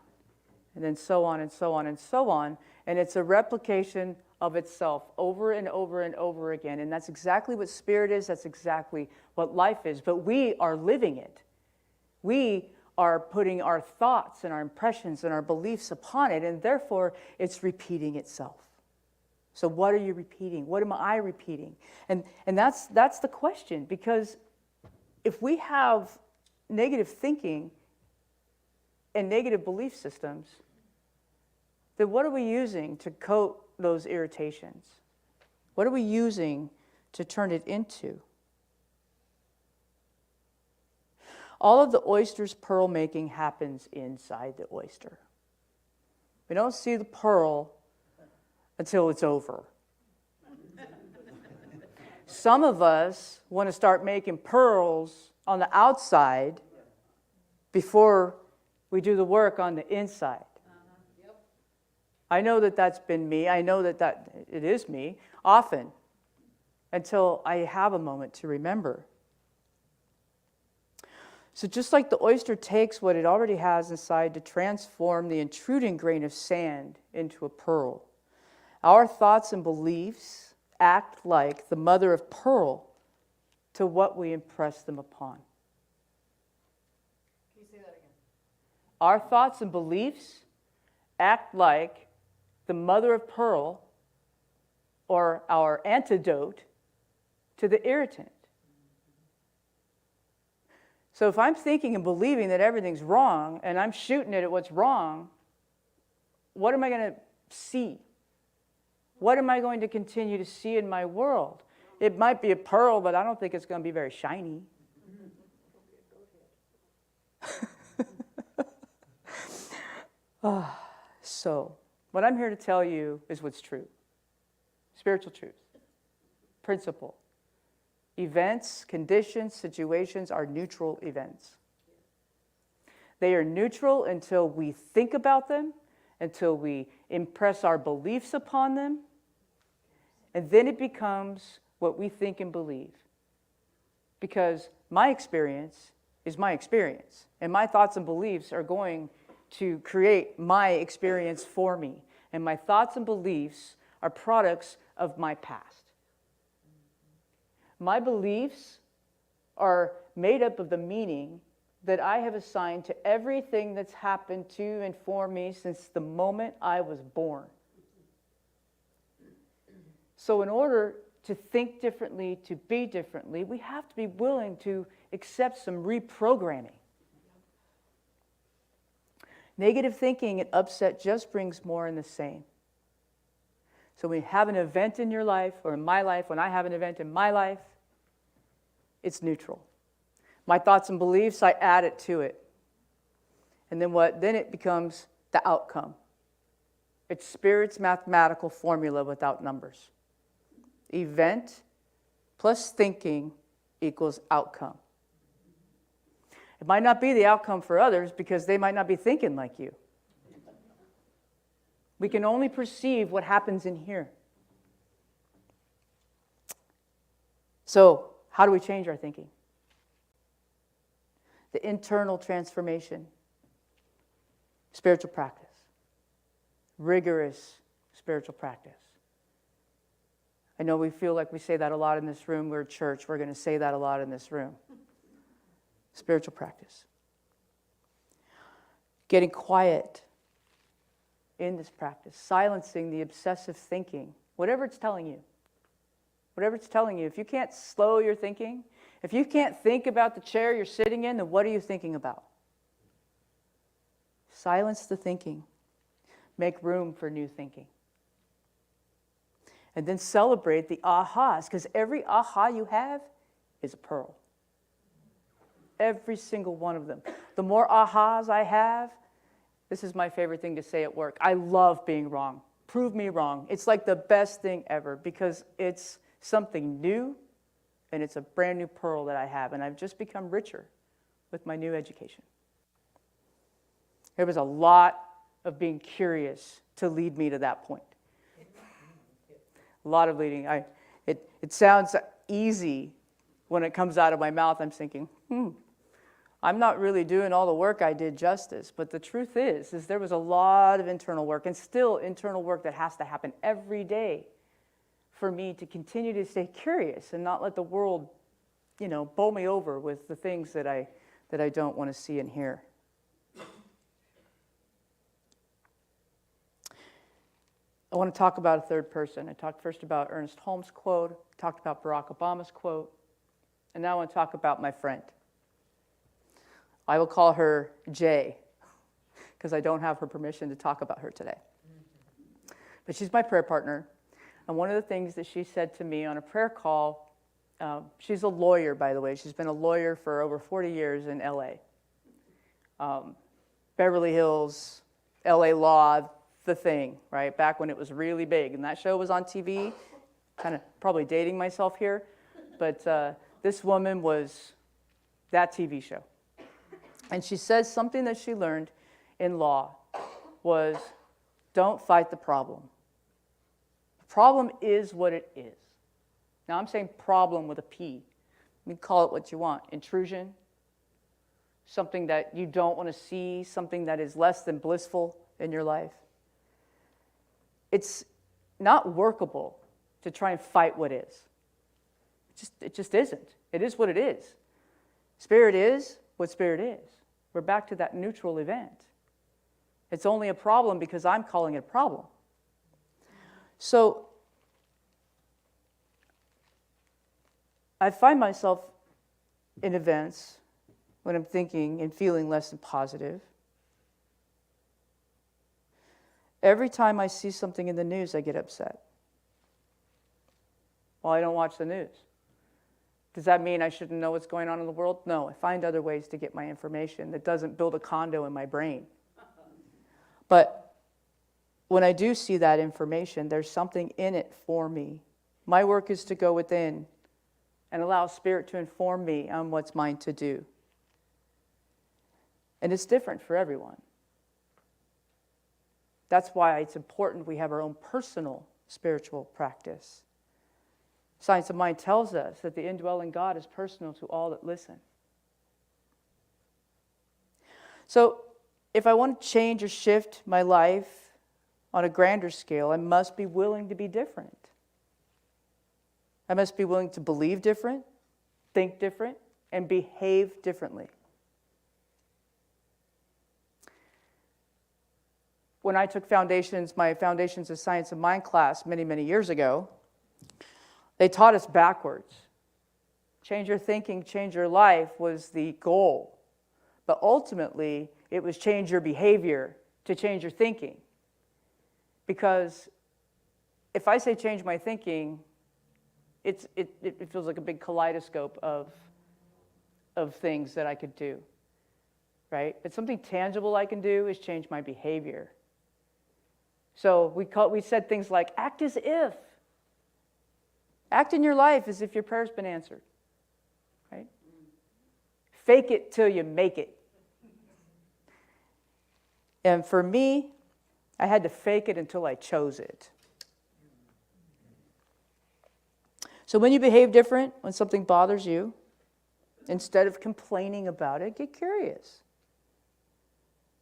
and then so on and so on and so on. And it's a replication of itself over and over and over again. And that's exactly what spirit is. That's exactly what life is. But we are living it. We are putting our thoughts and our impressions and our beliefs upon it, and therefore it's repeating itself. So what are you repeating? What am I repeating? And that's the question, because if we have negative thinking and negative belief systems, then what are we using to coat those irritations? What are we using to turn it into? All of the oyster's pearl making happens inside the oyster. We don't see the pearl until it's over. Some of us want to start making pearls on the outside before we do the work on the inside. I know that that's been me. I know that it is me often, until I have a moment to remember. So just like the oyster takes what it already has inside to transform the intruding grain of sand into a pearl, our thoughts and beliefs act like the mother of pearl to what we impress them upon. Can you say that again? Our thoughts and beliefs act like the mother of pearl, or our antidote to the irritant. So if I'm thinking and believing that everything's wrong, and I'm shooting it at what's wrong, what am I going to see? What am I going to continue to see in my world? It might be a pearl, but I don't think it's going to be very shiny. So, what I'm here to tell you is what's true. Spiritual truth. Principle. Events, conditions, situations are neutral events. They are neutral until we think about them, until we impress our beliefs upon them, and then it becomes what we think and believe. Because my experience is my experience, and my thoughts and beliefs are going to create my experience for me, and my thoughts and beliefs are products of my past. My beliefs are made up of the meaning that I have assigned to everything that's happened to and for me since the moment I was born. So in order to think differently, to be differently, we have to be willing to accept some reprogramming. Negative thinking and upset just brings more in the same. So when you have an event in your life, or in my life, when I have an event in my life, it's neutral. My thoughts and beliefs, I add it to it. And then what? Then it becomes the outcome. It's Spirit's mathematical formula without numbers. Event plus thinking equals outcome. It might not be the outcome for others because they might not be thinking like you. We can only perceive what happens in here. So, how do we change our thinking? The internal transformation. Spiritual practice. Rigorous spiritual practice. I know we feel like we say that a lot in this room. We're a church. We're going to say that a lot in this room. Spiritual practice. Getting quiet in this practice. Silencing the obsessive thinking. Whatever it's telling you. Whatever it's telling you. If you can't slow your thinking, if you can't think about the chair you're sitting in, then what are you thinking about? Silence the thinking. Make room for new thinking. And then celebrate the ahas, because every aha you have is a pearl. Every single one of them. The more ahas I have, this is my favorite thing to say at work. I love being wrong. Prove me wrong. It's like the best thing ever because it's something new and it's a brand new pearl that I have. And I've just become richer with my new education. There was a lot of being curious to lead me to that point. A lot of leading. It sounds easy when it comes out of my mouth. I'm thinking, I'm not really doing all the work I did justice, but the truth is there was a lot of internal work, and still internal work that has to happen every day for me to continue to stay curious and not let the world, bowl me over with the things that I don't want to see and hear. I want to talk about a third person. I talked first about Ernest Holmes' quote, talked about Barack Obama's quote, and now I want to talk about my friend. I will call her Jay, because I don't have her permission to talk about her today. But she's my prayer partner, and one of the things that she said to me on a prayer call, she's a lawyer, by the way. She's been a lawyer for over 40 years in L.A. Beverly Hills, L.A. Law, the thing, right? Back when it was really big. And that show was on TV, kind of probably dating myself here. But this woman was that TV show. And she says something that she learned in law was, don't fight the problem. The problem is what it is. Now I'm saying problem with a P. You can call it what you want. Intrusion, something that you don't want to see, something that is less than blissful in your life. It's not workable to try and fight what is. It just isn't. It is what it is. Spirit is what spirit is. We're back to that neutral event. It's only a problem because I'm calling it a problem. So I find myself in events when I'm thinking and feeling less than positive. Every time I see something in the news, I get upset. Well, I don't watch the news. Does that mean I shouldn't know what's going on in the world? No, I find other ways to get my information that doesn't build a condo in my brain. But when I do see that information, there's something in it for me. My work is to go within and allow Spirit to inform me on what's mine to do. And it's different for everyone. That's why it's important we have our own personal spiritual practice. Science of Mind tells us that the indwelling God is personal to all that listen. So if I want to change or shift my life on a grander scale, I must be willing to be different. I must be willing to believe different, think different, and behave differently. When I took my Foundations of Science of Mind class many, many years ago, they taught us backwards. Change your thinking, change your life was the goal. But ultimately, it was change your behavior to change your thinking. Because if I say change my thinking, it feels like a big kaleidoscope of things that I could do, right? But something tangible I can do is change my behavior. So we said things like, act as if. Act in your life as if your prayer's been answered, right? Fake it till you make it. And for me, I had to fake it until I chose it. So when you behave different, when something bothers you, instead of complaining about it, get curious.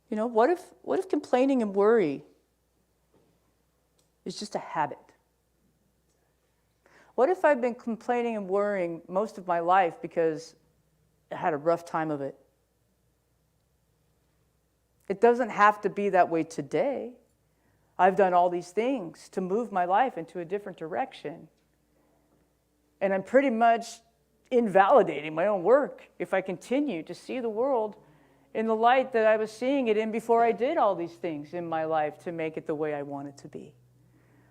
What if complaining and worry is just a habit? What if I've been complaining and worrying most of my life because I had a rough time of it? It doesn't have to be that way today. I've done all these things to move my life into a different direction. And I'm pretty much invalidating my own work if I continue to see the world in the light that I was seeing it in before I did all these things in my life to make it the way I want it to be.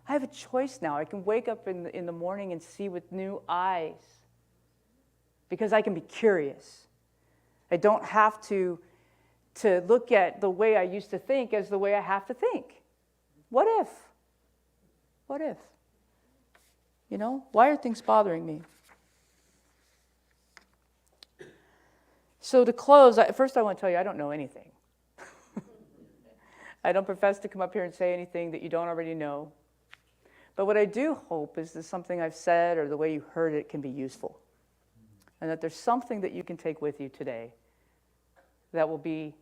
I have a choice now. I can wake up in the morning and see with new eyes because I can be curious. I don't have to look at the way I used to think as the way I have to think. What if? What if? Why are things bothering me? So to close, first I want to tell you I don't know anything. I don't profess to come up here and say anything that you don't already know. But what I do hope is that something I've said or the way you heard it can be useful. And that there's something that you can take with you today that will be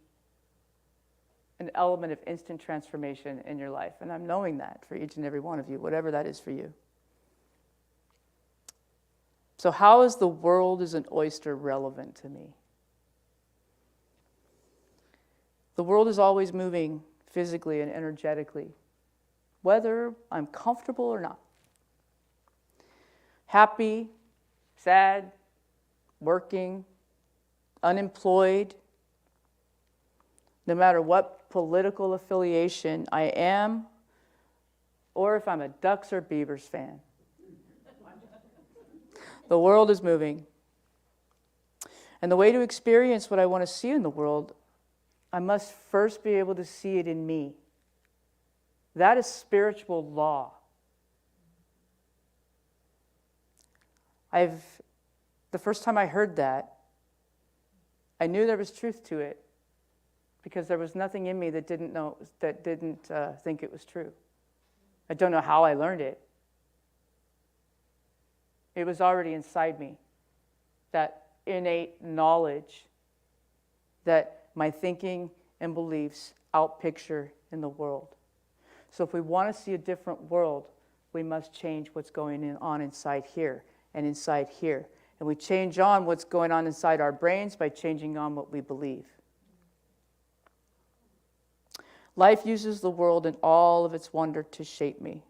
an element of instant transformation in your life. And I'm knowing that for each and every one of you, whatever that is for you. So how is the world as an oyster relevant to me? The world is always moving physically and energetically, whether I'm comfortable or not. Happy, sad, working, unemployed, no matter what political affiliation I am, or if I'm a Ducks or Beavers fan. The world is moving. And the way to experience what I want to see in the world, I must first be able to see it in me. That is spiritual law. The first time I heard that, I knew there was truth to it because there was nothing in me that didn't think it was true. I don't know how I learned it. It was already inside me, that innate knowledge that my thinking and beliefs outpicture in the world. So if we want to see a different world, we must change what's going on inside here and inside here. And we change on what's going on inside our brains by changing on what we believe. Life uses the world in all of its wonder to shape me.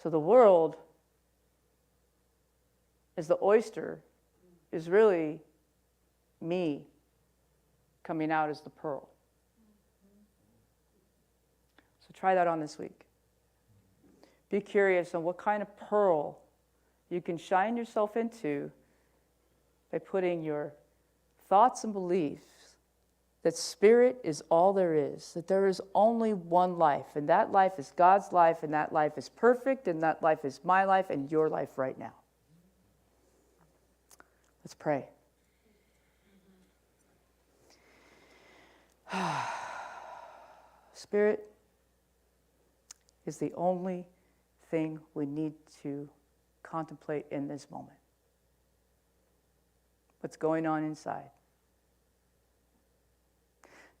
So the world, as the oyster, is really me coming out as the pearl. So try that on this week. Be curious on what kind of pearl you can shine yourself into by putting your thoughts and beliefs that spirit is all there is, that there is only one life, and that life is God's life, and that life is perfect, and that life is my life and your life right now. Let's pray. Spirit is the only thing we need to contemplate in this moment. What's going on inside?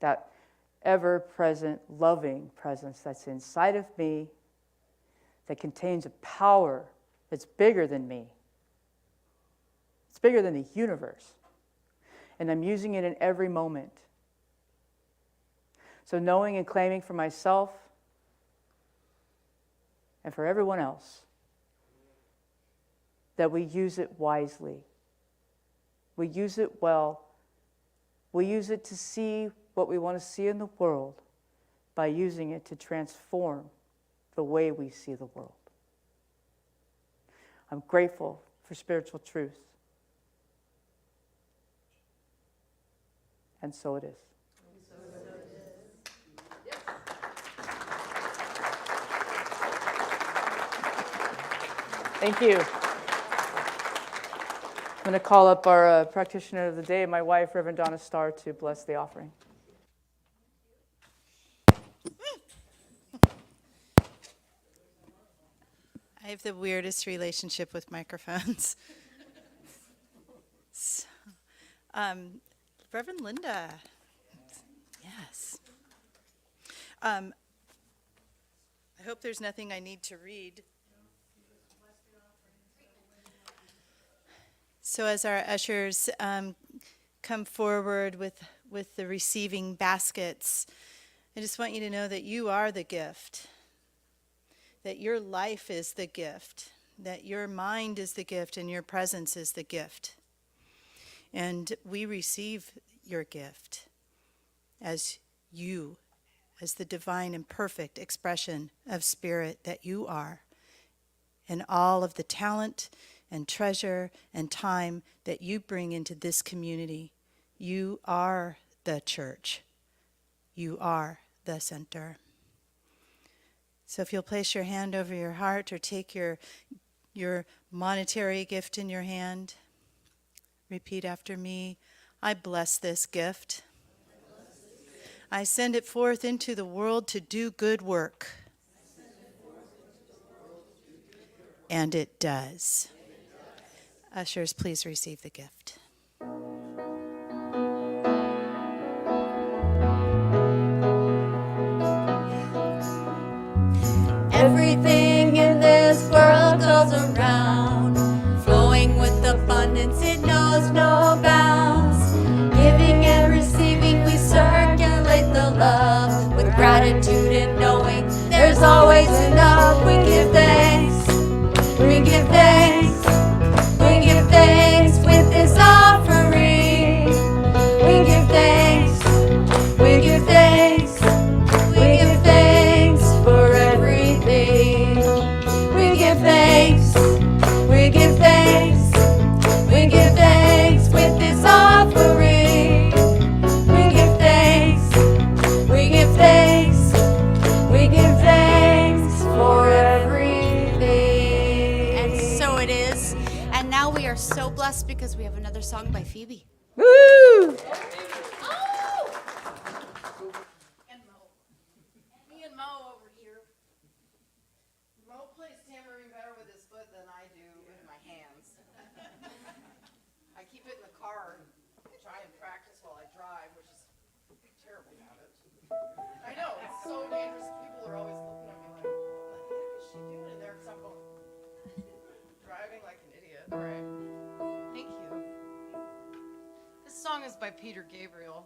That ever-present, loving presence that's inside of me that contains a power that's bigger than me. It's bigger than the universe. And I'm using it in every moment. So knowing and claiming for myself and for everyone else that we use it wisely. We use it well. We use it to see what we want to see in the world by using it to transform the way we see the world. I'm grateful for spiritual truth. And so it is. Thank you. I'm going to call up our practitioner of the day, my wife, Reverend Donna Starr, to bless the offering. I have the weirdest relationship with microphones. So, Reverend Linda. Yes. I hope there's nothing I need to read. So as our ushers come forward with the receiving baskets, I just want you to know that you are the gift, that your life is the gift, that your mind is the gift, and your presence is the gift. And we receive your gift as you, as the divine and perfect expression of spirit that you are, and all of the talent and treasure and time that you bring into this community. You are the church. You are the center. So if you'll place your hand over your heart or take your monetary gift in your hand, repeat after me. I bless this gift. I send it forth into the world to do good work. And it does. Ushers, please receive the gift. knows no bounds. Giving and receiving, we circulate the love with gratitude and knowing there's always enough. We give thanks, we give thanks, we give thanks with this offering. We give thanks, we give thanks, we give thanks for everything. We give thanks, we give thanks, we give thanks with this offering. We give thanks, we give thanks, we give thanks for everything. And so it is. And now we are so blessed because we have another song by Phoebe. Woo! Me and Mo over here. Mo plays tambourine better with his foot than I do with my hands. I keep it in the car and try and practice while I drive, which is a terrible habit. I know, it's so dangerous. People are always looking at me like, what the heck is she doing in there? Because I'm driving like an idiot. All right. Thank you. This song is by Peter Gabriel.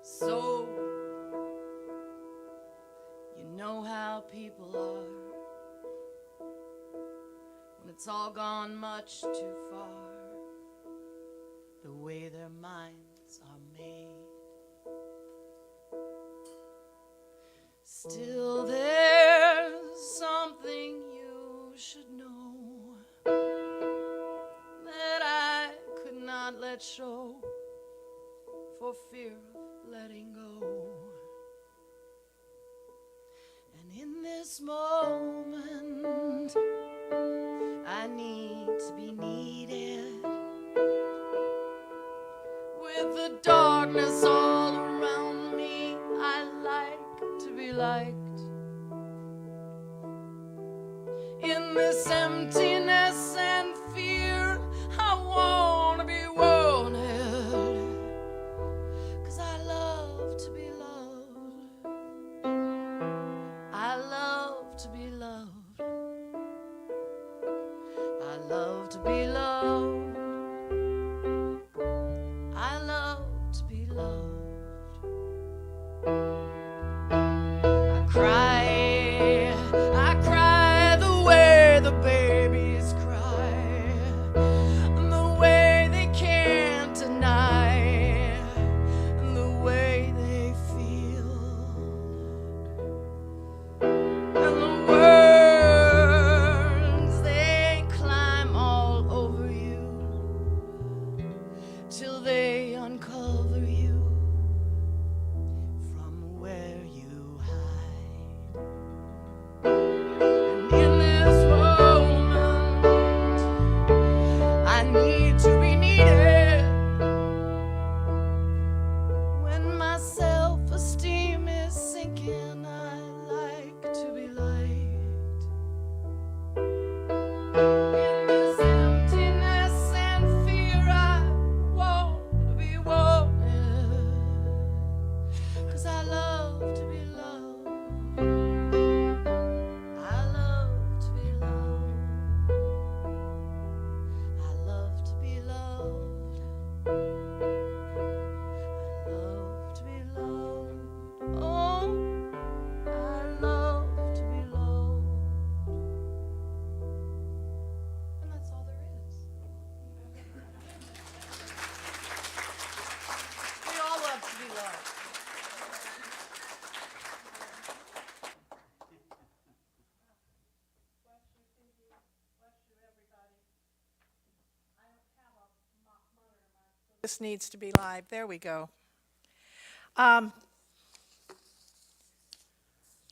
So, you know how people are when it's all gone much too far, the way their minds are made. Still, there's something you should know that I could not let show for fear of letting go. And in this moment, I need to be needed. With the darkness all around me, I like to be liked. In this emptiness and fear, I want to be wanted. 'Cause I love to be loved. I love to be loved. I love to be loved. I love to be loved. I cry the way the babies cry, the way they can't deny, the way they feel, and the words they climb all over you till they uncover you from where you hide. And in this moment, I need to be needed. When my self-esteem is sinking, I like to be liked. In this emptiness and fear, I want to be wanted. 'Cause I love to be loved. I love to be loved. I love to be loved. I love to be loved. Oh, I love to be loved. And that's all there is. We all love to be loved. This needs to be live. There we go.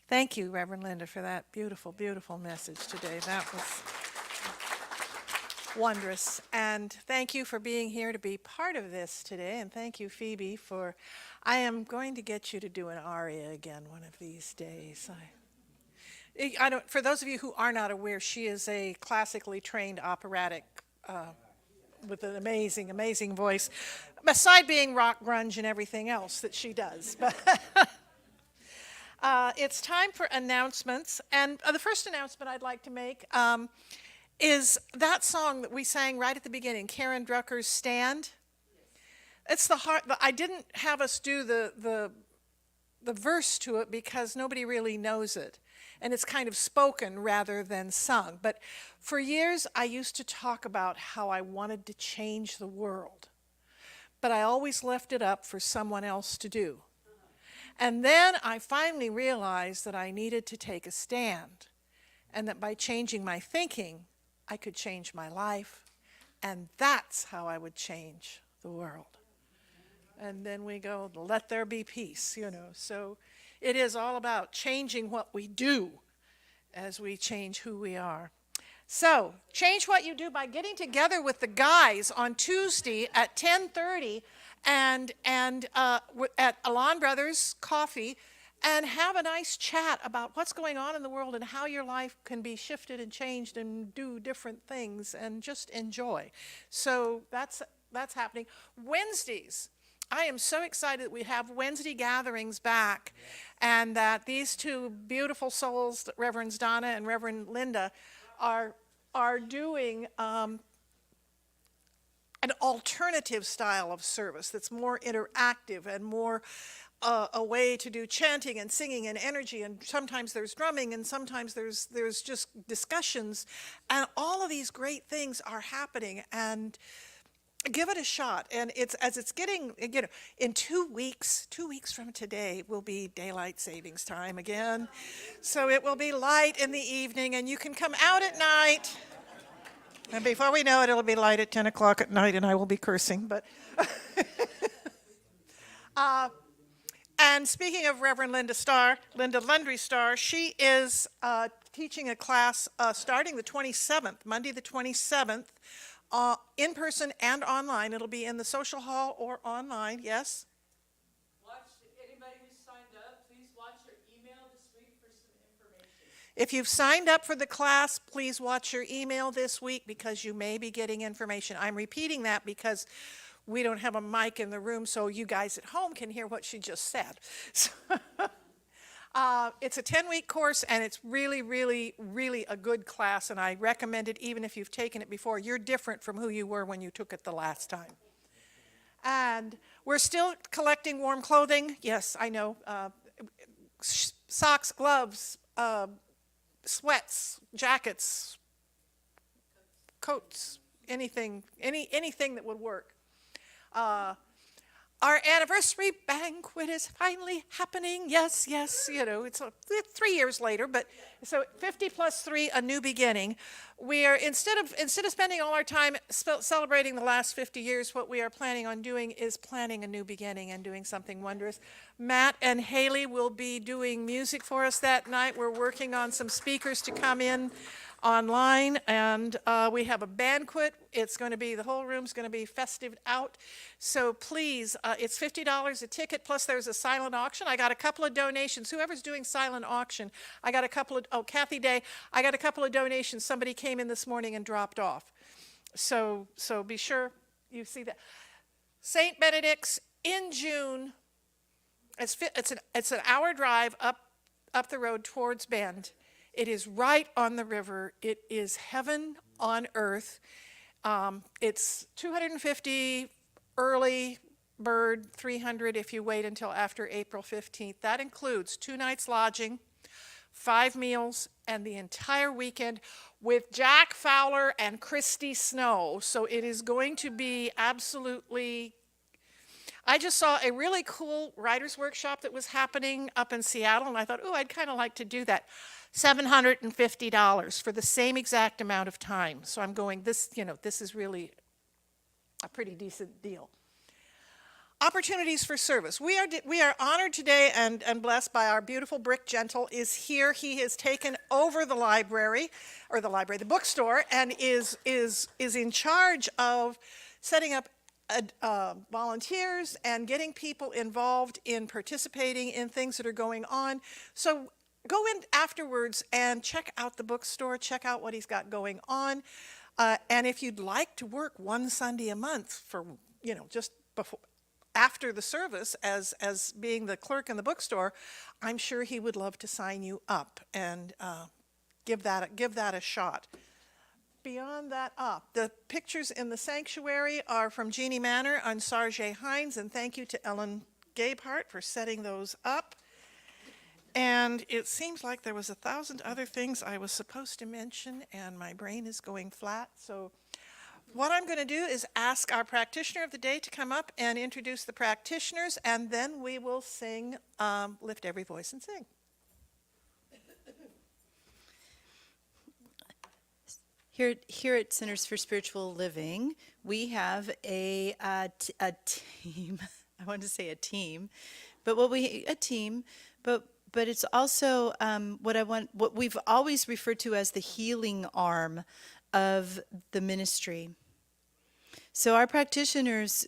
Thank you, Reverend Linda, for that beautiful, beautiful message today. That was wondrous. And thank you for being here to be part of this today. And thank you, Phoebe, for, I am going to get you to do an aria again one of these days. I don't, for those of you who are not aware, she is a classically trained operatic with an amazing, amazing voice, beside being rock, grunge, and everything else that she does. But It's time for announcements, and the first announcement I'd like to make is that song that we sang right at the beginning, Karen Drucker's "Stand." It's the heart. I didn't have us do the verse to it because nobody really knows it, and it's kind of spoken rather than sung. But for years, I used to talk about how I wanted to change the world, but I always left it up for someone else to do. And then I finally realized that I needed to take a stand, and that by changing my thinking, I could change my life, and that's how I would change the world. And then we go, let there be peace, So it is all about changing what we do as we change who we are. So change what you do by getting together with the guys on Tuesday at 10:30 and at Alon Brothers Coffee, and have a nice chat about what's going on in the world and how your life can be shifted and changed and do different things and just enjoy. So that's happening. Wednesdays, I am so excited that we have Wednesday gatherings back, and that these two beautiful souls, Reverends Donna and Reverend Linda, are doing an alternative style of service that's more interactive and more a way to do chanting and singing and energy, and sometimes there's drumming, and sometimes there's just discussions, and all of these great things are happening, and give it a shot. And it's getting, in 2 weeks from today will be daylight savings time again, so it will be light in the evening, and you can come out at night. And before we know it, it'll be light at 10 o'clock at night, and I will be cursing. But and speaking of Reverend Linda Lundry Starr, she is teaching a class starting the 27th, Monday the 27th, in person and online. It'll be in the social hall or online, yes? Anybody who's signed up, please watch your email this week for some information. If you've signed up for the class, please watch your email this week because you may be getting information. I'm repeating that because we don't have a mic in the room so you guys at home can hear what she just said. So, it's a 10-week course, and it's really, really, really a good class, and I recommend it even if you've taken it before. You're different from who you were when you took it the last time. And we're still collecting warm clothing. Yes, I know. Socks, gloves, sweats, jackets, coats, anything that would work. Our anniversary banquet is finally happening. Yes, it's 3 years later, but so 50 plus 3, a new beginning. We are instead of spending all our time celebrating the last 50 years, what we are planning on doing is planning a new beginning and doing something wondrous. Matt and Haley will be doing music for us that night. We're working on some speakers to come in online, and we have a banquet. It's going to be, the whole room's going to be festive out. So please, it's $50 a ticket, plus there's a silent auction. I got a couple of donations. Whoever's doing silent auction, I got a couple of, Kathy Day, I got a couple of donations. Somebody came in this morning and dropped off. So be sure you see that. St. Benedict's in June. It's an hour drive up the road towards Bend. It is right on the river. It is heaven on earth. It's $250 early bird, $300 if you wait until after April 15th. That includes 2 nights lodging, 5 meals, and the entire weekend with Jack Fowler and Christy Snow. So it is going to be absolutely... I just saw a really cool writer's workshop that was happening up in Seattle, and I thought, I'd kind of like to do that. $750 for the same exact amount of time. So I'm going, this is really a pretty decent deal. Opportunities for service. We are honored today and blessed by our beautiful Brick Gentle is here. He has taken over the the bookstore, and is in charge of setting up volunteers and getting people involved in participating in things that are going on. So go in afterwards and check out the bookstore, check out what he's got going on. And if you'd like to work one Sunday a month for, just before, after the service as being the clerk in the bookstore, I'm sure he would love to sign you up and give that a shot. Beyond that, the pictures in the sanctuary are from Jeannie Manor and Sarge Hines, and thank you to Ellen Gabehart for setting those up. And it seems like there was 1,000 other things I was supposed to mention, and my brain is going flat. So what I'm going to do is ask our practitioner of the day to come up and introduce the practitioners, and then we will sing, Lift Every Voice and Sing. Here at Centers for Spiritual Living, we have a team. I wanted to say a team, but but it's also what we've always referred to as the healing arm of the ministry. So our practitioners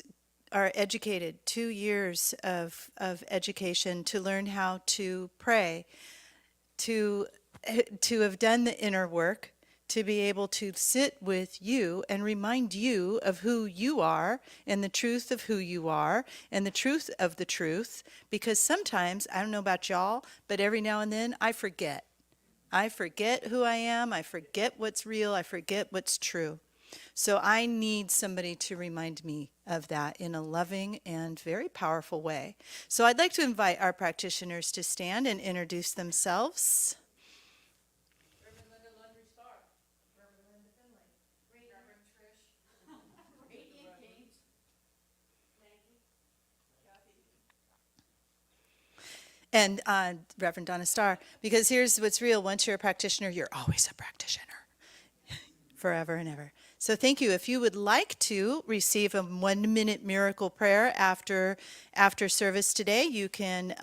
are educated, 2 years of education to learn how to pray, to have done the inner work, to be able to sit with you and remind you of who you are and the truth of who you are and the truth of the truth. Because sometimes, I don't know about y'all, but every now and then I forget. I forget who I am. I forget what's real. I forget what's true. So I need somebody to remind me of that in a loving and very powerful way. So I'd like to invite our practitioners to stand and introduce themselves. And Reverend Donna Starr, because here's what's real. Once you're a practitioner, you're always a practitioner, forever and ever. So thank you. If you would like to receive a 1-minute miracle prayer after service today, you can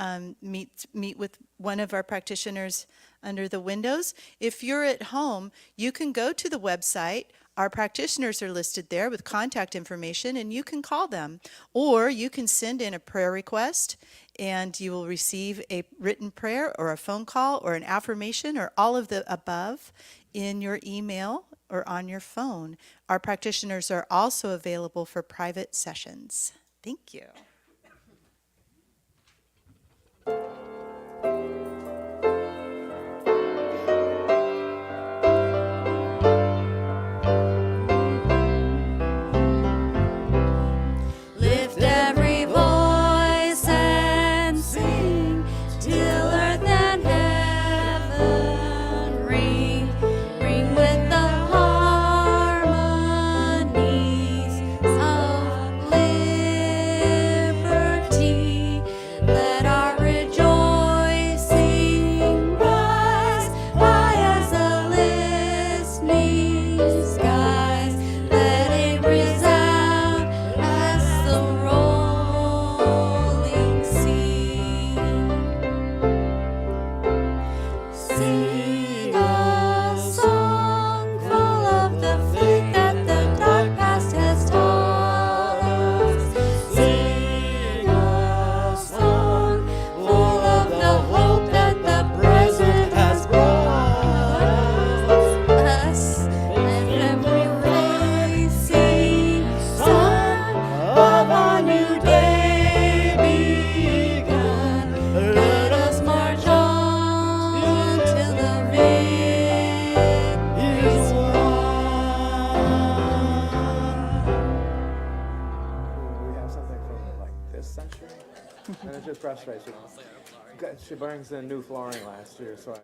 meet with one of our practitioners under the windows. If you're at home, you can go to the website. Our practitioners are listed there with contact information, and you can call them. Or you can send in a prayer request, and you will receive a written prayer or a phone call or an affirmation or all of the above in your email or on your phone. Our practitioners are also available for private sessions. Thank you. Lift every voice and sing till earth and heaven ring, ring with the harmonies of liberty. Let our rejoicing rise high as the listening skies. Let it resound as the rolling sea. Sing a song full of the faith that the dark past has taught us. Sing a song full of the hope that the present has brought us. Let every rising sun of a new day begun. Let us march on till the victory's won. We have something from like this century, and it's just frustrating. She brings in new flooring last year, so